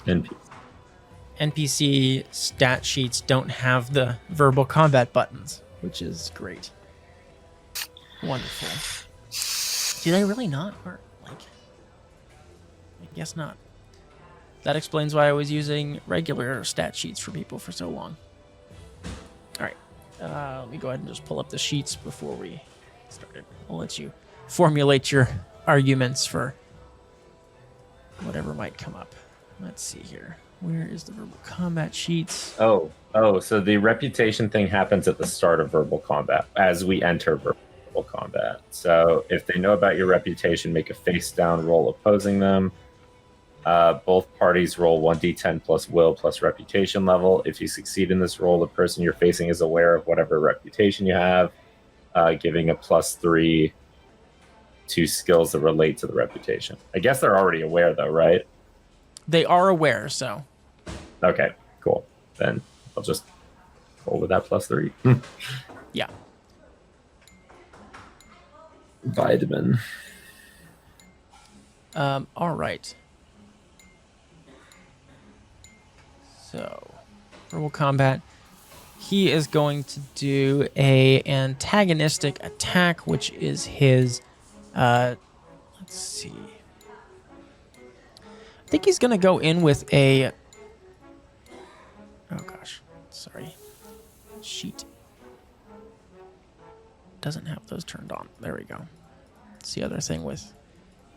NPC stat sheets don't have the verbal combat buttons, which is great. Wonderful. Do they really not? Or I guess not. That explains why I was using regular stat sheets for people for so long. All right. Let me go ahead and just pull up the sheets before we started. I'll let you formulate your arguments for whatever might come up. Let's see here. Where is the verbal combat sheets? Oh, so the reputation thing happens at the start of verbal combat, as we enter verbal combat. So if they know about your reputation, make a face down roll opposing them. Both parties roll 1d10 plus will plus reputation level. If you succeed in this roll, the person you're facing is aware of whatever reputation you have, giving a +3 to skills that relate to the reputation. I guess they're already aware, though, right? They are aware, so. Okay, cool. Then I'll just roll with that +3. Yeah. Vitamin. All right. So, verbal combat. He is going to do a antagonistic attack, which is his. Let's see. I think he's gonna go in with a. Oh gosh, sorry. Sheet. Doesn't have those turned on. There we go. It's the other thing with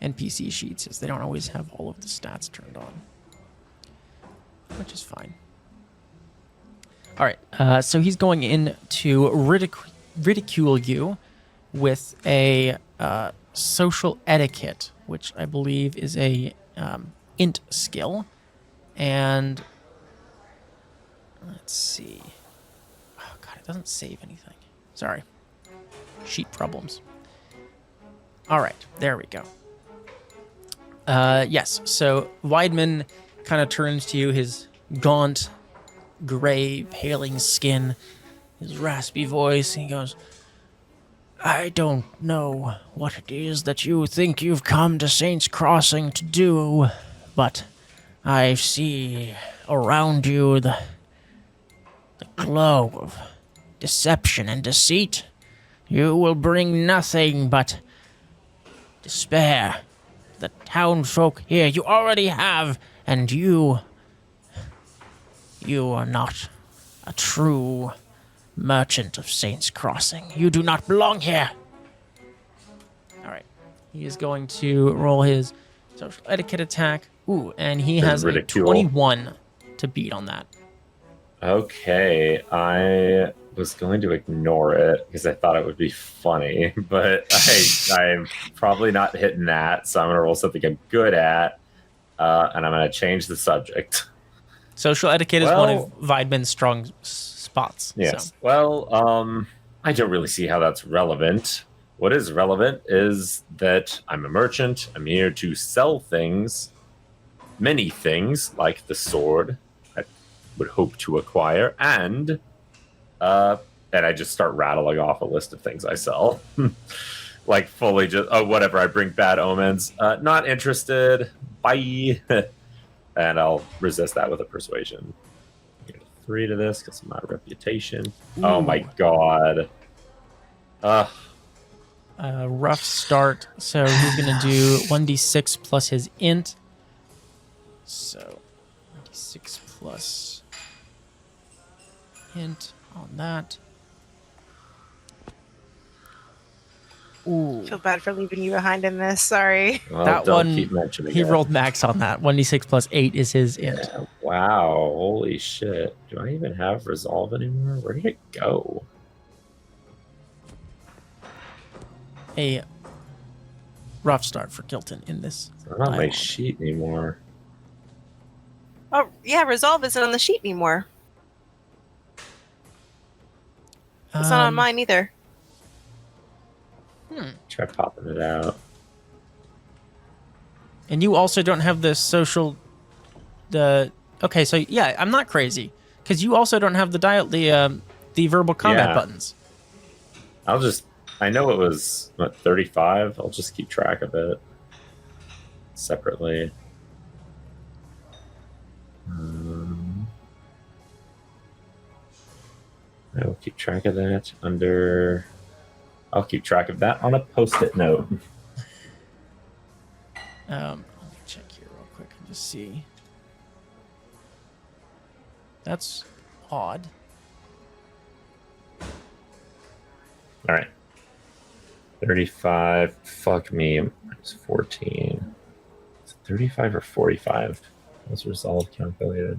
NPC sheets is they don't always have all of the stats turned on, which is fine. All right, so he's going in to ridicule you with a social etiquette, which I believe is a int skill, and let's see. Oh god, it doesn't save anything. Sorry, sheet problems. All right, there we go. Yes, so Weidman kind of turns to you, his gaunt, gray, paling skin, his raspy voice. He goes, I don't know what it is that you think you've come to Saints Crossing to do, but I see around you the glow of deception and deceit. You will bring nothing but despair. The townfolk here you already have, and you are not a true merchant of Saints Crossing. You do not belong here. All right. He is going to roll his social etiquette attack. Ooh, and he has a 21 to beat on that. Okay, I was going to ignore it because I thought it would be funny, but I'm probably not hitting that, so I'm going to roll something I'm good at, and I'm going to change the subject. Social etiquette is one of Weidman's strong spots. Yes. So. Well, I don't really see how that's relevant. What is relevant is that I'm a merchant. I'm here to sell things, many things, like the sword I would hope to acquire, and I just start rattling off a list of things I sell. Like fully just, whatever, I bring bad omens. Not interested. Bye. And I'll resist that with a persuasion. Get a 3 to this because of my reputation. Ooh. Oh my god. Rough start. So he's going to do 1d6 plus his int. So 1d6 plus int on that. Ooh. Feel bad for leaving you behind in this. Sorry. Well, that don't one, keep mentioning he it. rolled max on that. 1d6 plus 8 is his int. Yeah, wow. Holy shit. Do I even have resolve anymore? Where did it go? A rough start for Kyltan in this. It's not on my dialogue. sheet anymore. Oh, yeah, resolve isn't on the sheet anymore. It's not on mine either. Try popping it out. And you also don't have the social... Okay, so yeah, I'm not crazy. Because you also don't have the verbal combat buttons. I know it was, 35? I'll just keep track of it separately. I will keep track of that under... I'll keep track of that on a post-it note. Let me check here real quick and just see. That's odd. All right. 35. Fuck me. It's 14. Is it 35 or 45? Was resolve calculated?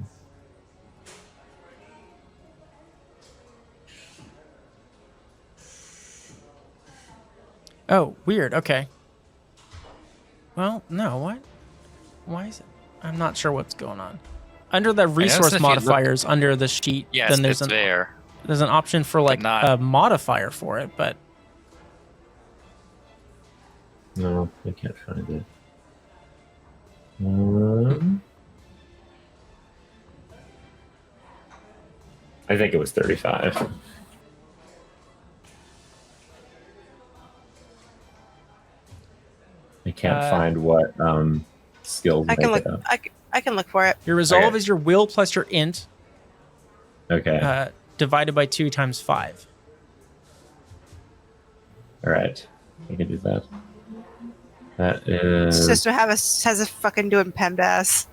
Oh, weird. Okay. Well, no. What? Why is it? I'm not sure what's going on. Under the noticed resource if you look- modifiers, under the sheet, Yes, then there's it's there. there's an option for like not- a modifier for it, but No, I can't find it. I think it was 35. I can't find what skills I can make look. it up. I can look for it. your resolve Okay. is your will plus your int Okay. divided by 2 times 5. All right. I can do that. That is... System has a fucking doing PEMDAS.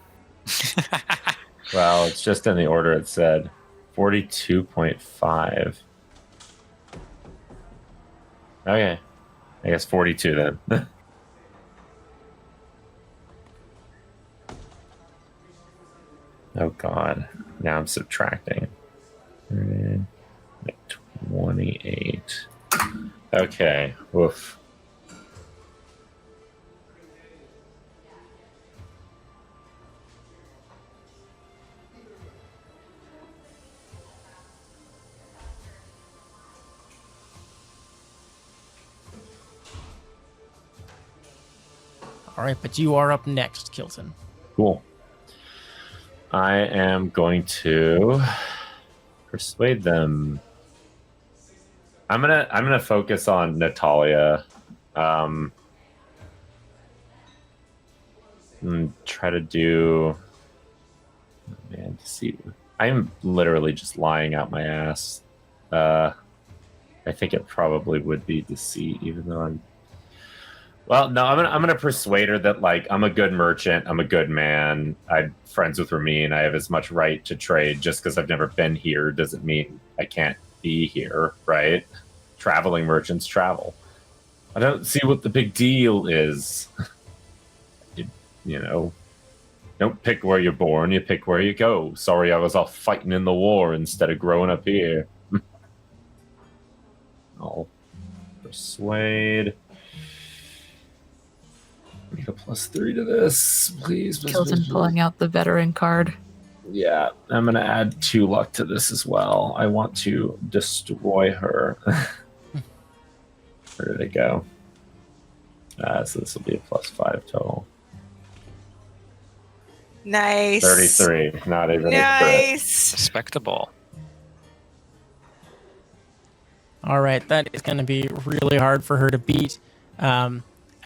Well, it's just in the order it said. 42.5. Okay. I guess 42 then. Oh god. Now I'm subtracting. 28. Okay. Woof. All right, but you are up next, Kyltan. Cool. I am going to persuade them. I'm gonna focus on Natalia. And try to do. Oh, man, deceit. I'm literally just lying out my ass. I think it probably would be deceit, even though I'm. Well, no, I'm gonna persuade her that like I'm a good merchant, I'm a good man, I'm friends with Ramin, I have as much right to trade. Just because I've never been here doesn't mean I can't be here, right? Traveling merchants travel. I don't see what the big deal is. You know, don't pick where you're born, you pick where you go. Sorry, I was off fighting in the war instead of growing up here. I'll persuade. Need a +3 to this, please. Kyltan pulling out the veteran card. Yeah, I'm gonna add 2 luck to this as well. I want to destroy her. Where did it go? So this will be a +5 total. Nice. 33. Not even a crit. Nice. Respectable. All right, that is going to be really hard for her to beat.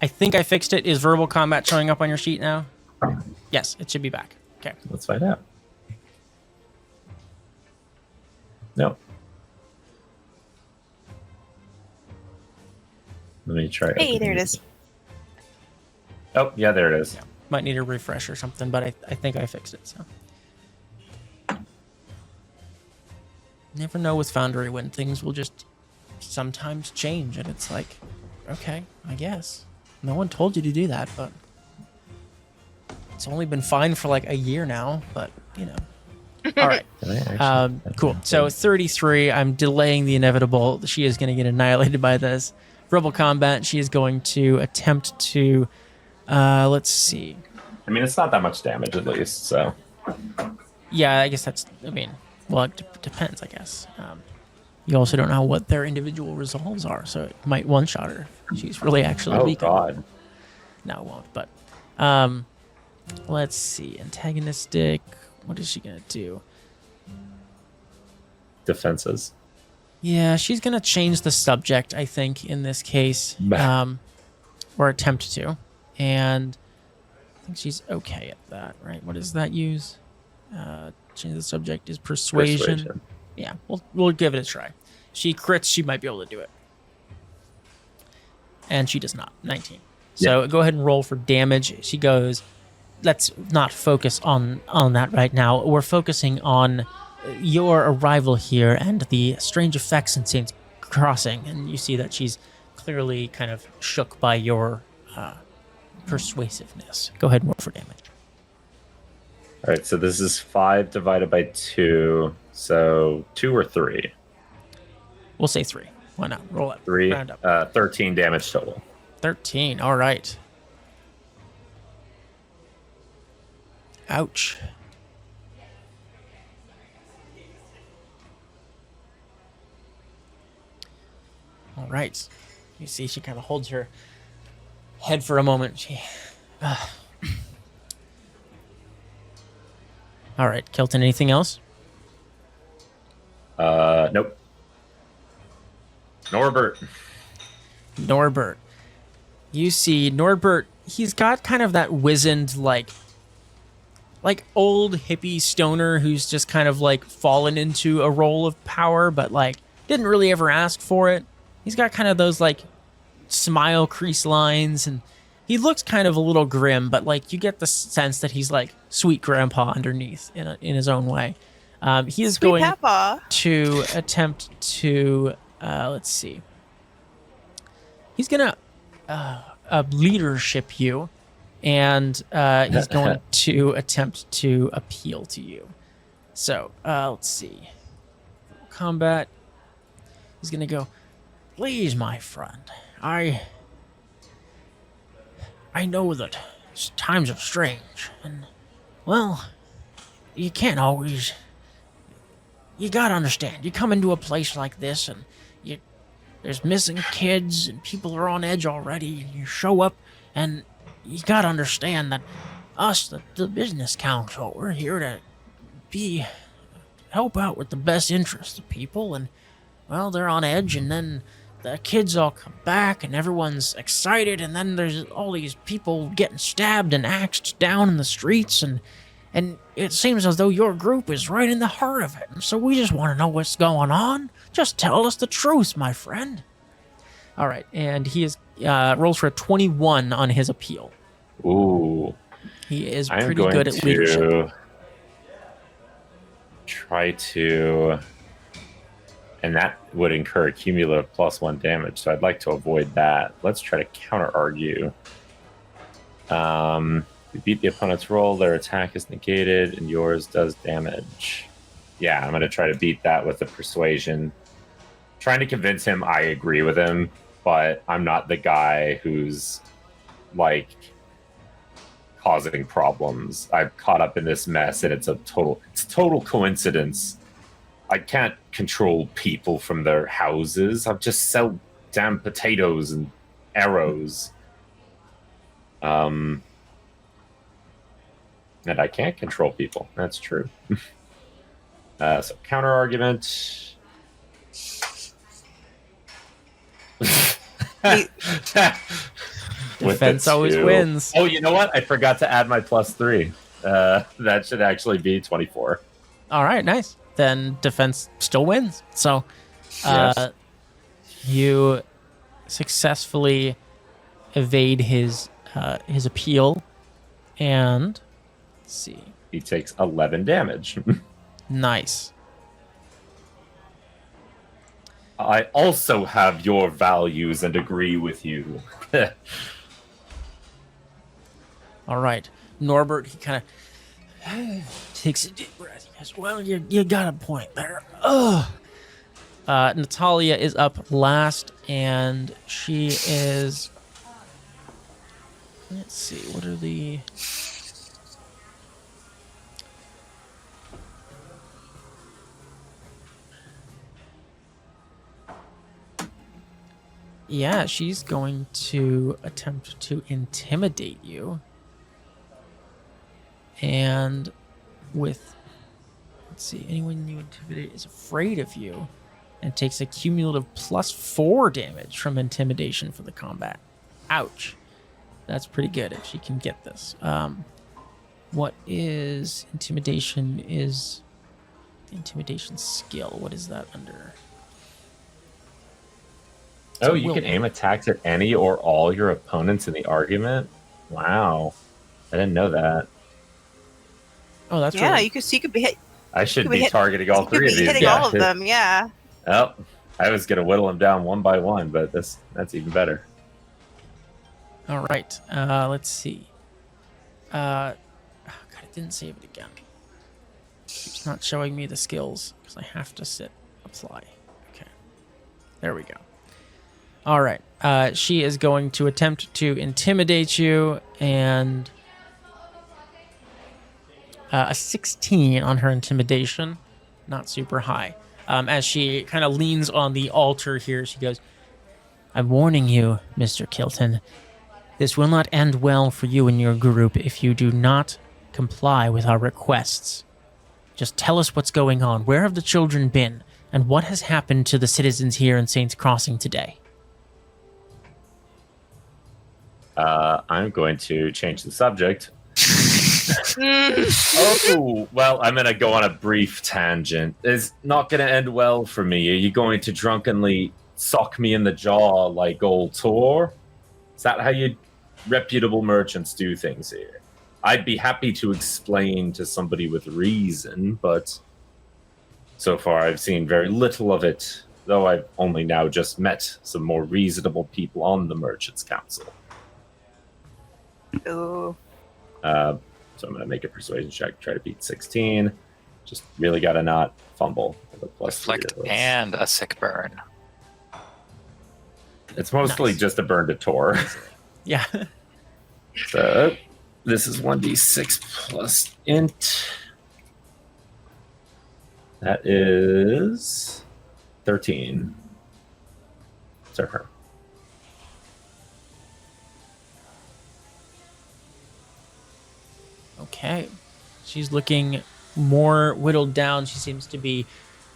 I think I fixed it. Is verbal combat showing up on your sheet now? Yes, it should be back. Okay. Let's find out. No. Let me try. Hey, there it is. Oh, yeah, there it is. Might need a refresh or something, but I think I fixed it. So never know with Foundry when things will just sometimes change, and it's like, okay, I guess. No one told you to do that, but it's only been fine for like a year now, but you know. All right. Cool. So 33, I'm delaying the inevitable. She is going to get annihilated by this. Verbal combat, she is going to attempt to, let's see. I mean, it's not that much damage at least, so. Yeah, I guess that's, I mean, well, it depends, I guess. You also don't know what their individual resolves are, so it might one-shot her if she's really actually weak. Oh, God. No, it won't, but let's see. Antagonistic, what is she going to do? Defenses. Yeah, she's going to change the subject, I think, in this case, or attempt to, and I think she's okay at that, right? What does that use? Change the subject is persuasion. Yeah, we'll give it a try. She crits, she might be able to do it. And she does not. 19. So go ahead and roll for damage. She goes, let's not focus on that right now. We're focusing on your arrival here and the strange effects in Saints Crossing. And you see that she's clearly kind of shook by your persuasiveness. Go ahead and roll for damage. All right, so this is 5 divided by 2. So 2 or 3? We'll say 3. Why not? Roll up. 3. Round up. 13 damage total. 13. All right. Ouch. All right. You see, she kind of holds her head for a moment. She. All right, Kyltan. Anything else? Nope. Norbert. You see, Norbert. He's got kind of that wizened, like old hippie stoner who's just kind of like fallen into a role of power, but like didn't really ever ask for it. He's got kind of those like smile crease lines, and he looks kind of a little grim, but like you get the sense that he's like sweet grandpa underneath in his own way. He is Sweet going Papa. to attempt to let's see. He's gonna leadership you, and he's going to attempt to appeal to you. So let's see. Combat. He's gonna go. Please, my friend. I know that times are strange, and well, you can't always. You gotta understand. You come into a place like this, and there's missing kids, and people are on edge already. And you show up, and you gotta understand that us, the business council, we're here to help out with the best interests of people. And well, they're on edge, and then the kids all come back, and everyone's excited, and then there's all these people getting stabbed and axed down in the streets, and it seems as though your group is right in the heart of it. So we just want to know what's going on. Just tell us the truth, my friend. All right, and he rolls for a 21 on his appeal. Ooh. He is I'm pretty going good at leadership. to try to, and that would incur cumulative +1 damage, so I'd like to avoid that. Let's try to counter-argue. You beat the opponent's roll, their attack is negated, and yours does damage. Yeah, I'm going to try to beat that with a persuasion. Trying to convince him I agree with him, but I'm not the guy who's, like, causing problems. I'm caught up in this mess, and it's total coincidence. I can't control people from their houses. I just sell damn potatoes and arrows. And I can't control people. That's true. So counter argument. Defense always wins. Oh, you know what? I forgot to add my +3. That should actually be 24. All right, nice. Then defense still wins. So Yes. you successfully evade his appeal, and let's see. He takes 11 damage. Nice. I also have your values and agree with you. All right, Norbert. He kind of takes a deep breath. He goes, "Well, you got a point there." Natalia is up last, and she is. Let's see. What are the? Yeah, she's going to attempt to intimidate you. And with, let's see, anyone you intimidate is afraid of you and takes a cumulative +4 damage from intimidation for the combat. Ouch. That's pretty good if she can get this. What is intimidation? Is the intimidation skill? What is that under? Oh, you can aim attacks at any or all your opponents in the argument? Wow. I didn't know that. Oh, that's yeah. really... You could be hit. I should be targeting all You could three be of these hitting guys. all of them. Yeah. Oh, I was going to whittle them down one by one, but that's even better. All right. Let's see. God, it didn't save it again. It's not showing me the skills because I have to apply. Okay. There we go. All right. She is going to attempt to intimidate you, and a 16 on her intimidation. Not super high. As she kind of leans on the altar here, she goes, I'm warning you, Mr. Kyltan. This will not end well for you and your group if you do not comply with our requests. Just tell us what's going on. Where have the children been? And what has happened to the citizens here in Saints Crossing today? I'm going to change the subject. Oh, well, I'm going to go on a brief tangent. It's not going to end well for me. Are you going to drunkenly sock me in the jaw like old Tor? Is that how you reputable merchants do things here? I'd be happy to explain to somebody with reason, but so far I've seen very little of it, though I've only now just met some more reasonable people on the Merchants Council. Ooh. So I'm going to make a persuasion check, try to beat 16. Just really got to not fumble. With a plus Reflect and a sick burn. It's mostly just a burn to Tor. Yeah. So this is 1d6 plus int. That is 13. So her. Okay. She's looking more whittled down. She seems to be,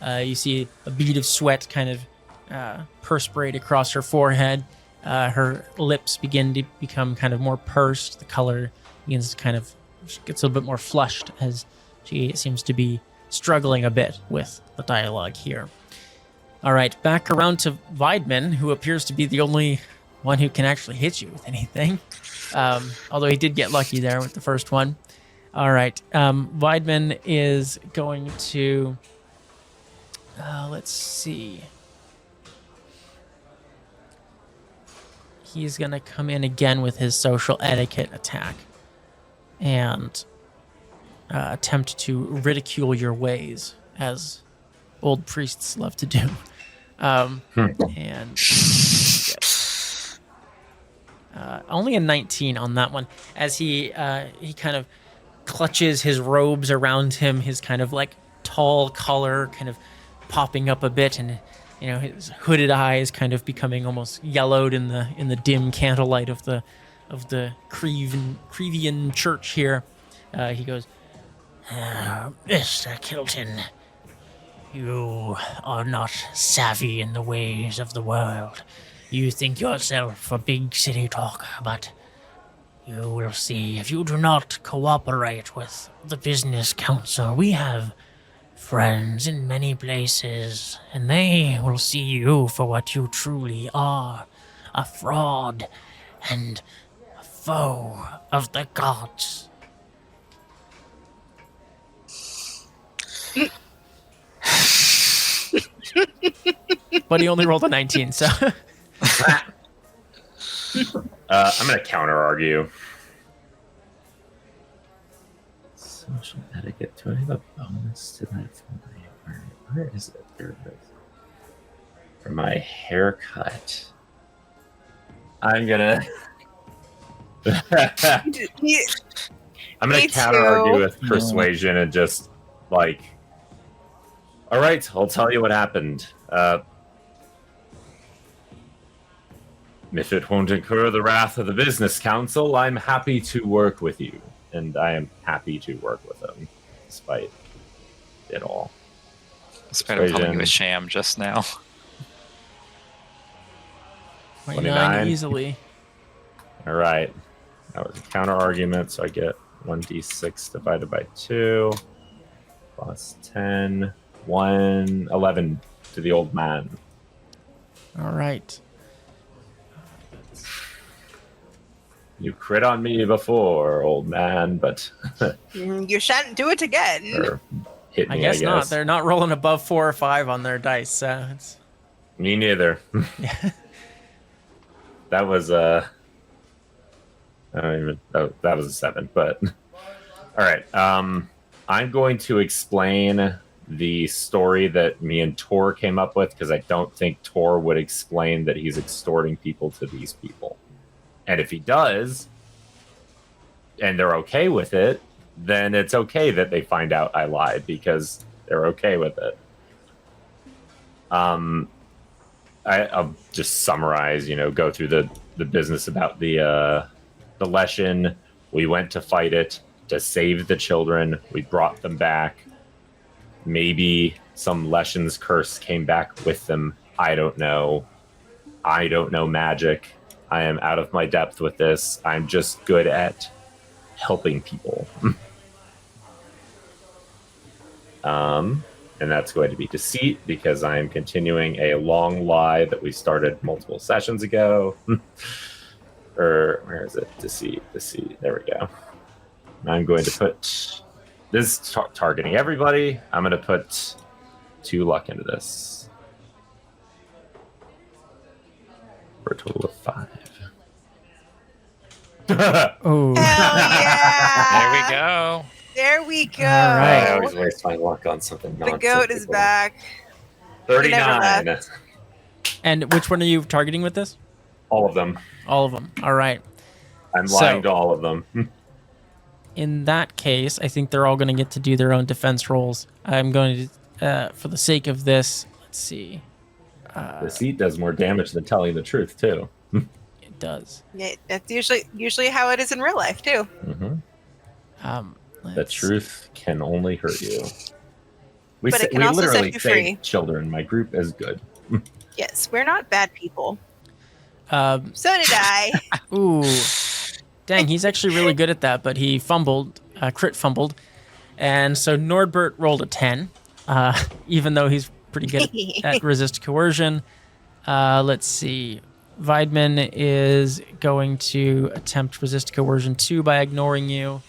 you see a bead of sweat kind of perspirate across her forehead. Her lips begin to become kind of more pursed. The color begins to kind of gets a little bit more flushed as she seems to be struggling a bit with the dialogue here. All right, back around to Weidman, who appears to be the only one who can actually hit you with anything. Although he did get lucky there with the first one. All right, Weidman is going to, let's see. He's going to come in again with his social etiquette attack and attempt to ridicule your ways, as old priests love to do. And only a 19 on that one, as he kind of clutches his robes around him, his kind of like tall collar kind of popping up a bit, and his hooded eyes kind of becoming almost yellowed in the dim candlelight of the Crevian church here. He goes, Mr. Kyltan, you are not savvy in the ways of the world. You think yourself a big city talker, but you will see if you do not cooperate with the business council. We have friends in many places, and they will see you for what you truly are, a fraud and a foe of the gods. But he only rolled a 19, so... I'm going to counter-argue. Social etiquette. Do I have a bonus to that for my... Where is it? There it is. For my haircut. I'm going to... I'm going to counter-argue with persuasion and just, like... All right, I'll tell you what happened. If it won't incur the wrath of the business council, I'm happy to work with you. And I am happy to work with them, despite it all. Despite him calling you a sham just now. 29 easily. All right. That was a counter-argument, so I get 1d6 divided by 2, plus 10, 1, 11 to the old man. All right. You crit on me before, old man, but... You shan't do it again. Or hit me, I guess not. They're not rolling above 4 or 5 on their dice, so it's... Me neither. Yeah. That was I don't even... Oh, that was a 7, but... All right. I'm going to explain the story that me and Tor came up with, because I don't think Tor would explain that he's extorting people to these people. And if he does, and they're okay with it, then it's okay that they find out I lied because they're okay with it. I'll just summarize, go through the business about the Leshen. We went to fight it, to save the children. We brought them back. Maybe some Leshen's curse came back with them. I don't know. I don't know magic. I am out of my depth with this. I'm just good at helping people. And that's going to be deceit because I am continuing a long lie that we started multiple sessions ago. Or where is it? Deceit. There we go. I'm going to put this targeting everybody. I'm going to put 2 luck into this for a total of 5. Oh, Hell yeah! There we go. There we go. All right. I always waste my luck on something. The goat is back. 39. and which one are you targeting with this? All of them. All of them. All right. I'm lying to all of them. In that case, I think they're all going to get to do their own defense rolls. I'm going to, for the sake of this, let's see. Deceit does more damage than telling the truth, too. It does. Yeah, that's usually how it is in real life too. Mm-hmm. The Let's truth can only hurt you. We But it can also set literally you say free. children. My group is good. Yes, we're not bad people. see. So did I. Ooh. Dang, he's actually really good at that, but he fumbled, crit fumbled. And so Nordbert rolled a 10, even though he's pretty good at resist coercion. Let's see. Weidman is going to attempt resist coercion 2 by ignoring you.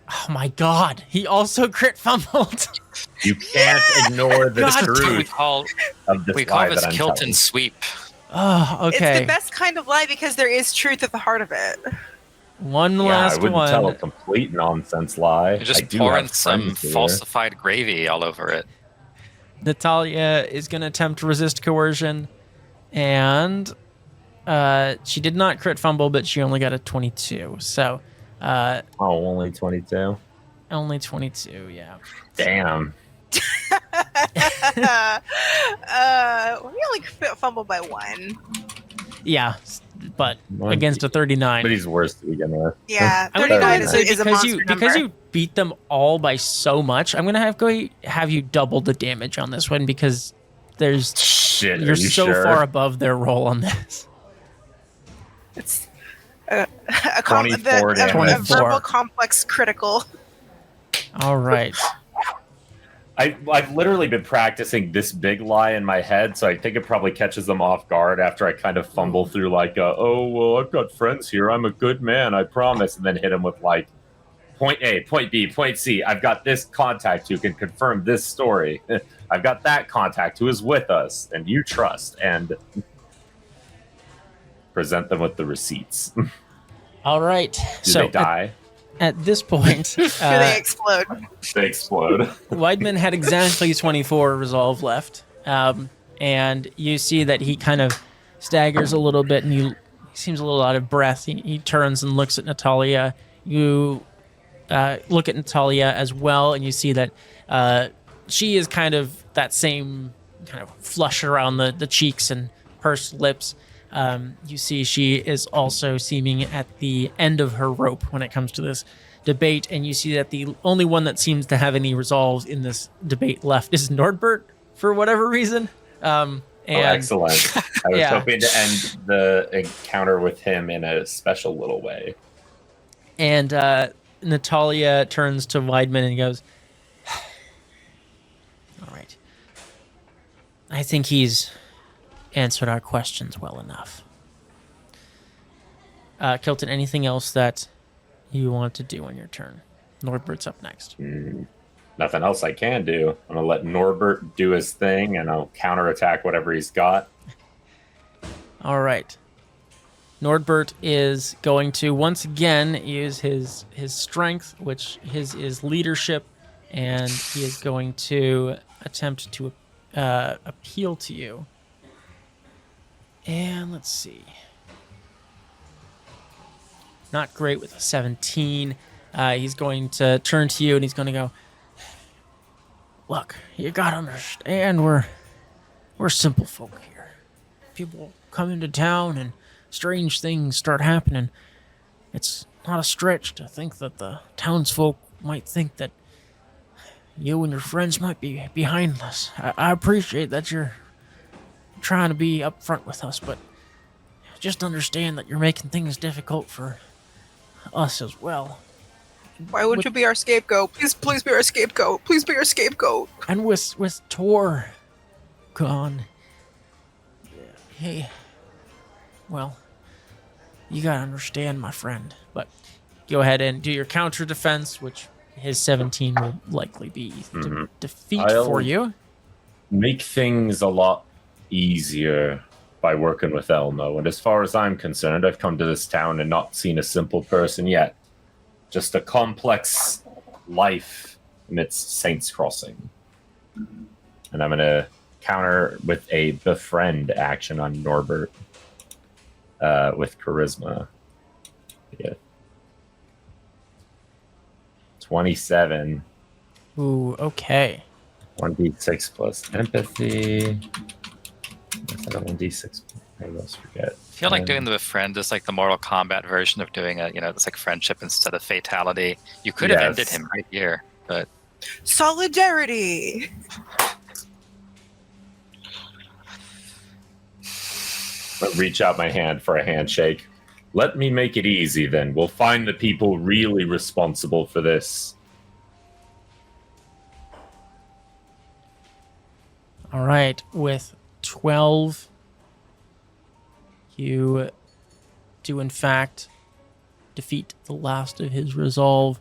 Oh my god, he also crit fumbled. You can't ignore the God, We truth call of this we call lie this that I'm telling. Kyltan sweep. Oh, It's okay. the best kind of lie because there is truth at the heart of it. One Yeah, I last wouldn't tell a one. complete nonsense lie. You're just I do pouring have some friends here. falsified gravy all over it. Natalia is going to attempt resist coercion, and she did not crit fumble, but she only got a 22. So only 22. only 22, yeah. Damn. We only fumbled by 1. Yeah, but against a 39. But he's worse to begin with. Yeah, I'm gonna go 39 ahead and say is a monster because number. you beat them all by so much, I'm gonna have you double the damage on this one because Shit, you're are you so sure? far above their roll on this. It's 24 a damage. verbal complex critical. All right. I've literally been practicing this big lie in my head, so I think it probably catches them off guard after I kind of fumble through like, oh, well, I've got friends here. I'm a good man, I promise. And then hit them with like, point A, point B, point C. I've got this contact who can confirm this story. I've got that contact who is with us and you trust. And present them with the receipts. All right. Do So they die? at this point, Do they explode? They explode. Weidman had exactly 24 resolve left. And you see that he kind of staggers a little bit and he seems a little out of breath. He turns and looks at Natalia. You look at Natalia as well, and you see that she is kind of that same kind of flush around the cheeks and pursed lips. You see she is also seeming at the end of her rope when it comes to this debate, and you see that the only one that seems to have any resolve in this debate left is Nordbert for whatever reason. And Excellent. I was Yeah. hoping to end the encounter with him in a special little way. And Natalia turns to Weidman and goes, all right. I think he's answered our questions well enough. Kyltan, anything else that you want to do on your turn? Nordbert's up next. Nothing else I can do. I'm going to let Norbert do his thing, and I'll counterattack whatever he's got. All right. Nordbert is going to once again use his strength, which his is leadership, and he is going to attempt to appeal to you. And let's see. Not great with a 17. He's going to turn to you and he's going to go, look, you got to understand we're simple folk here. People come into town and strange things start happening. It's not a stretch to think that the townsfolk might think that you and your friends might be behind this. I appreciate that you're trying to be upfront with us, but just understand that you're making things difficult for us as well. Why would you be our scapegoat? Please be our scapegoat. Please be our scapegoat. And with Tor gone, hey, well, you gotta understand, my friend. But go ahead and do your counter defense, which his 17 will likely be defeat for you. Make things a lot easier by working with Elmo. And as far as I'm concerned, I've come to this town and not seen a simple person yet. Just a complex life amidst Saints Crossing. And I'm going to counter with a befriend action on Norbert with charisma. Yeah. 27. Ooh, okay. 1d6 plus empathy. Is that a 1d6? I almost forget. I feel like doing the befriend is like the Mortal Kombat version of doing it's like friendship instead of fatality. You could have ended him right here, but solidarity. But reach out my hand for a handshake. Let me make it easy then. We'll find the people really responsible for this. All right, with 12, you do in fact defeat the last of his resolve.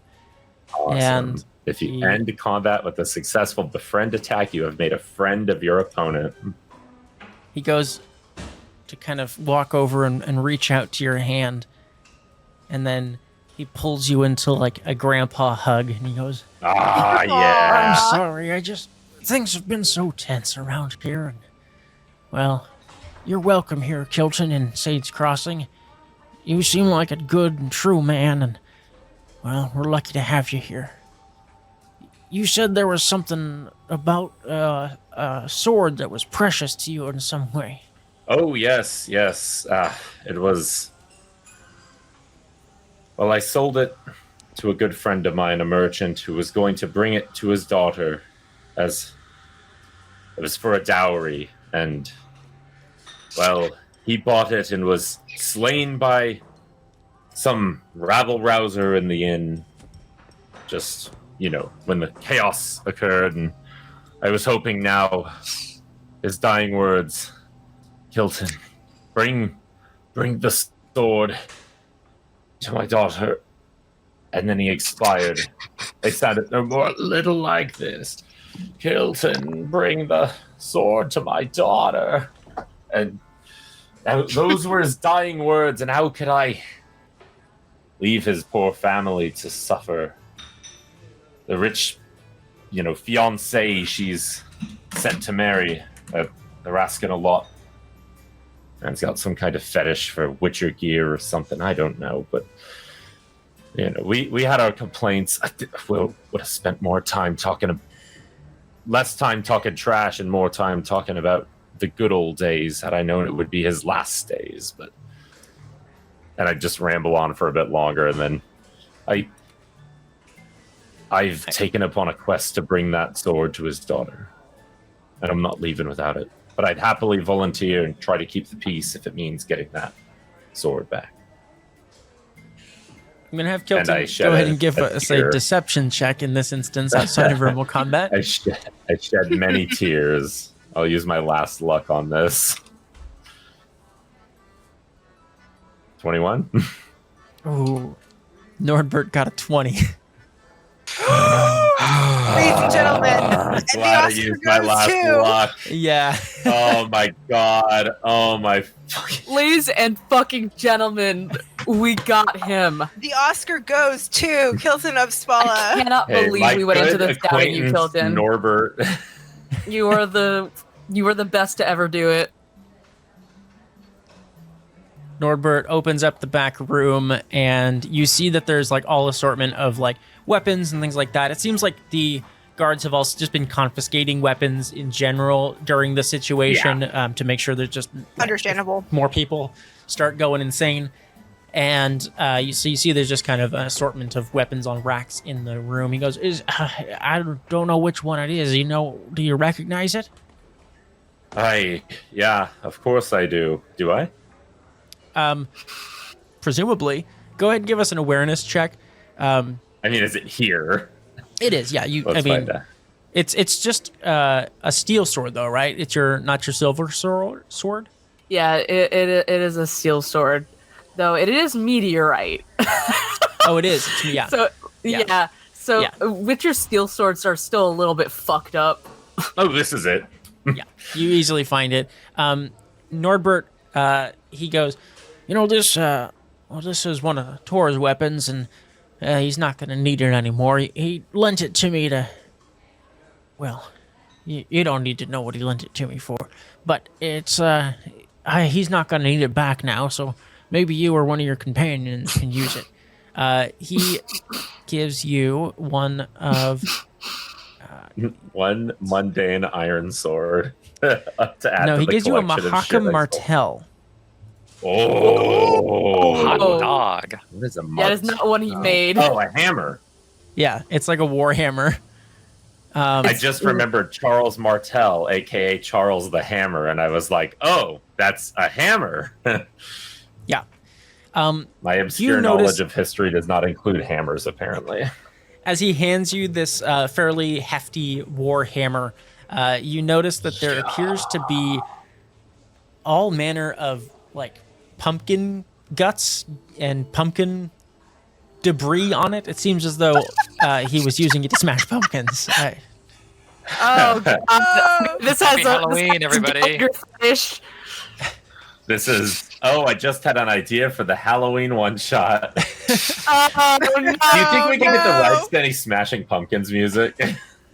Awesome. And if you end combat with a successful befriend attack, you have made a friend of your opponent. He goes to kind of walk over and reach out to your hand, and then he pulls you into like a grandpa hug, and he goes, yeah. I'm sorry, things have been so tense around here, and well, you're welcome here, Kyltan in Saints Crossing. You seem like a good and true man, and well, we're lucky to have you here. You said there was something about a sword that was precious to you in some way. Oh, yes. It was... Well, I sold it to a good friend of mine, a merchant, who was going to bring it to his daughter as... It was for a dowry, and... Well, he bought it and was slain by some rabble-rouser in the inn. Just, when the chaos occurred, and I was hoping now his dying words... Kyltan, bring the sword to my daughter. And then he expired. They sounded no more a little like this. Kyltan, bring the sword to my daughter. And those were his dying words, and how could I leave his poor family to suffer? The rich, fiancé she's sent to marry, they're asking a lot. And he's got some kind of fetish for Witcher gear or something. I don't know, but we had our complaints. We would have spent less time talking trash and more time talking about the good old days had I known it would be his last days. And I'd just ramble on for a bit longer, and then I've taken upon a quest to bring that sword to his daughter, and I'm not leaving without it. But I'd happily volunteer and try to keep the peace if it means getting that sword back. I'm going to have Kyltan go ahead and give us a deception check in this instance outside of verbal combat. I shed many tears. I'll use my last luck on this. 21? Ooh. Norbert got a 20. Ladies and gentlemen, I'm glad I used my last luck. Yeah. Oh my god. Oh my fucking... Ladies and fucking gentlemen, we got him. The Oscar goes to Kyltan of Spala. I cannot believe we went into this doubting you, Kyltan. Norbert. You were the best to ever do it. Nordbert opens up the back room, and you see that there's like all assortment of like weapons and things like that. It seems like the guards have also just been confiscating weapons in general during the situation to make sure there's just Understandable. more people start going insane. And you see there's just kind of an assortment of weapons on racks in the room. He goes, I don't know which one it is. Do you recognize it? Yeah, of course I do. Do I? Presumably. Go ahead and give us an awareness check. I mean, is it here? It is, yeah. Find out. It's just a steel sword, though, right? It's not your silver sword. Yeah, it is a steel sword, though it is meteorite. Oh, it is. Yeah. So Yeah. Witcher steel swords are still a little bit fucked up. Oh, this is it. Yeah, you easily find it. Nordbert, he goes, this is one of Tor's weapons, and he's not going to need it anymore. He lent it to me to... Well, you don't need to know what he lent it to me for, but it's... he's not going to need it back now, so maybe you or one of your companions can use it. He gives you one of... one mundane iron sword. To add no, to he the gives you a collection of shit Mahakam I Martel. stole. Hot Oh. dog. What is a That is not one he made. Oh, a hammer. Yeah, it's like a war hammer. I just remembered Charles Martel, aka Charles the Hammer, and I was like, "Oh, that's a hammer." Yeah. My obscure notice- knowledge of history does not include hammers, apparently. As he hands you this fairly hefty war hammer, you notice that there appears to be all manner of like pumpkin guts and pumpkin debris on it. It seems as though he was using it to smash pumpkins. Oh, God. This has Happy Halloween, everybody. Fish. This is. Oh, I just had an idea for the Halloween one shot. Oh, no. Do you think we can get the rights to any Smashing Pumpkins music?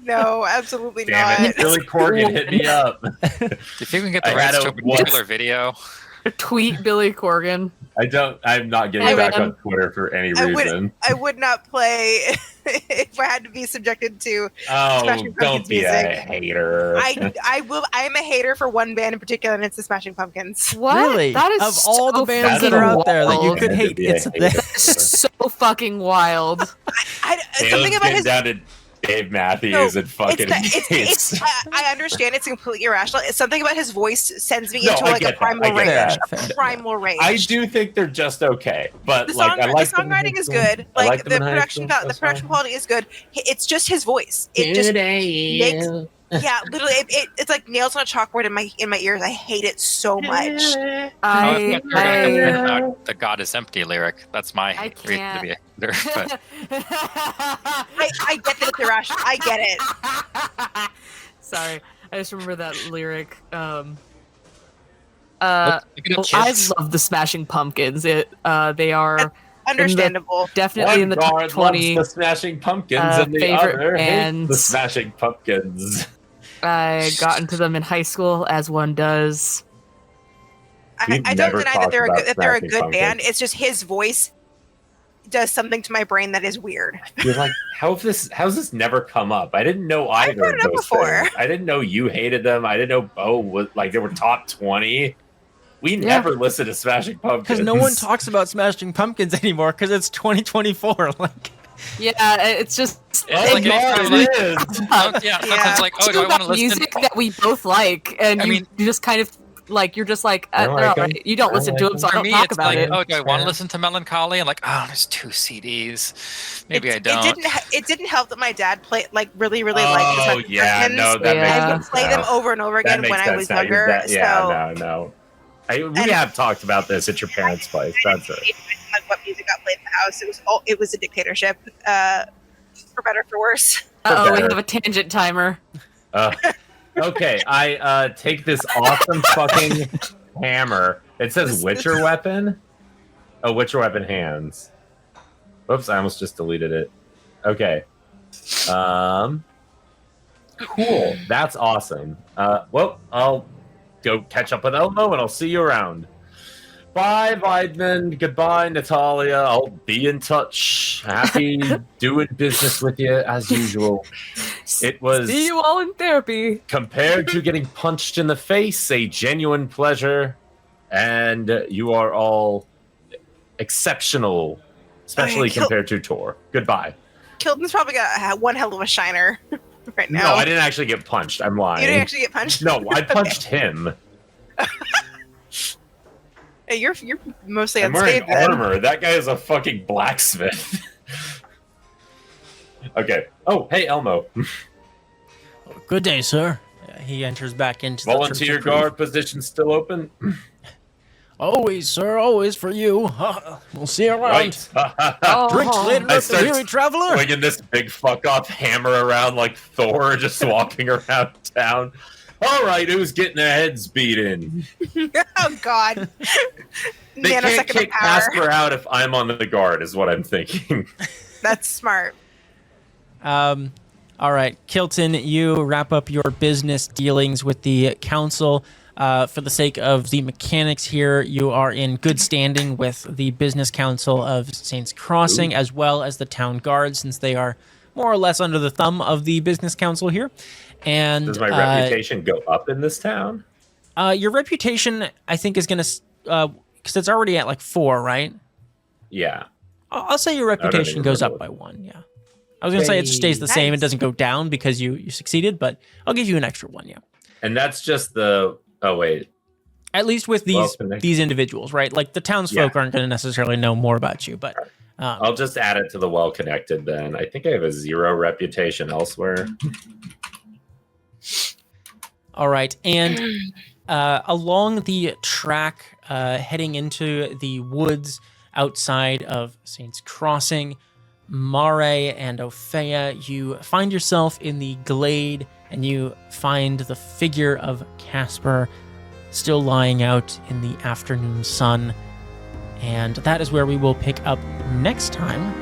No, absolutely Damn not. it, Billy Corgan, hit me up. Do you think we can get I the rights had to a a particular video? Tweet Billy Corgan. I'm not getting I back would- on Twitter for any I reason. would not play if I had to be subjected to. Oh, Smashing don't Pumpkins be a music. hater. I am a hater for one band in particular, and it's the Smashing Pumpkins. What? Really? That is Of all the so bands that that are fucking out there that you wild. could hate, Be a it's hater. this. So fucking wild. Something Caleb's about getting his. down to Dave Matthews No, and fucking it's I understand it's completely irrational. It's something about his voice sends me No, into I like get a that. primal I get rage. that. A primal rage. I do think they're just okay, but The, like I like the them in songwriting high is school. good. I Like them in the high production, school. the That's production fine. quality is good. It's just his voice. It just makes, yeah, literally, it's like nails on a chalkboard in my ears. I hate it so much. Oh, I thought you were going to complain about the God is empty lyric. That's my I reason to be a hater. But I get that it's irrational. I get it. Sorry, I just remember that lyric. look at Well, kids. I love the Smashing Pumpkins. They are Understandable. definitely One in the guard top 20. loves the Smashing Pumpkins, and the favorite other hates the bands. Smashing Pumpkins. I got into them in high school, as one does. We've I don't never deny that talked they're a about good, that they're a Smashing good Pumpkins. band. It's just his voice does something to my brain that is weird. You're like, how's this never come up? I didn't know either brought of it up those before. things. I didn't know you hated them. I didn't know Bo was like they were top 20. We never listened to Smashing Pumpkins Because no one talks about Smashing Pumpkins anymore because it's 2024. Like, Yeah, it's just Oh like, God, it's it like- is. Sometimes like, oh, do I want to listen? music that we both like, and I you mean- just kind of like you're just like I they're like all 'em. right. You don't I listen to like them, so I For don't me, talk it's about like, it. oh, do I want Yeah. to listen to Melancholy? And like, oh, there's 2 CDs. Maybe I don't. It didn't help that my dad played really liked the Oh Smashing yeah, Pumpkins. no, that Yeah. makes I would sense play now. them over and over That again makes when I sense was now. Your younger. dad- yeah, So no. We And- have talked about this at your parents' place. That's it. like what music got played in the house. It was a dictatorship, for better or for worse. Uh-oh, we better. have a tangent timer. Okay, I take this awesome fucking hammer. It says Witcher weapon. Oh, Witcher weapon hands. Whoops, I almost just deleted it. Okay. Cool. That's awesome. Well, I'll go catch up with Elmo and I'll see you around. Bye, Weidman. Goodbye, Natalia. I'll be in touch. Happy doing business with you as usual. It was, See you all in therapy. compared to getting punched in the face, a genuine pleasure. And you are all exceptional, especially compared to Tor. Goodbye. Kyltan's probably got one hell of a shiner right now. No, I didn't actually get punched. I'm lying. You didn't actually get punched? No, I punched him. Hey, you're mostly I'm wearing unscathed then. armor. That guy is a fucking blacksmith. Okay. Oh, hey, Elmo. Good day, sir. He enters back into Volunteer the guard position still open? Always, sir. Always for you. We'll see you around. Right. Drinks later, I at the start weary traveler. swinging this big fuck off hammer around like Thor, just walking around town. All right, who's getting their heads beat in? Oh, God. They can't Nanosecond of kick power. Kaspar out if I'm on the guard, is what I'm thinking. That's smart. All right, Kyltan, you wrap up your business dealings with the council. For the sake of the mechanics here, you are in good standing with the business council of Saints Crossing, as well as the town guard, since they are more or less under the thumb of the business council here. And Does my reputation go up in this town? your reputation, I think, is going to, because it's already at like 4, right? Yeah. I'll say your reputation goes up by 1. Yeah, I was going to say it stays the same; it doesn't go down because you succeeded, but I'll give you an extra 1. Yeah. And that's just the. Oh wait. At least with these individuals, right? Like the townsfolk aren't going to necessarily know more about you, but I'll just add it to the well-connected then. I think I have a 0 reputation elsewhere. all right. And along the track heading into the woods outside of Saints Crossing, Mareigh and Opheia, you find yourself in the glade and you find the figure of Kaspar still lying out in the afternoon sun. And that is where we will pick up next time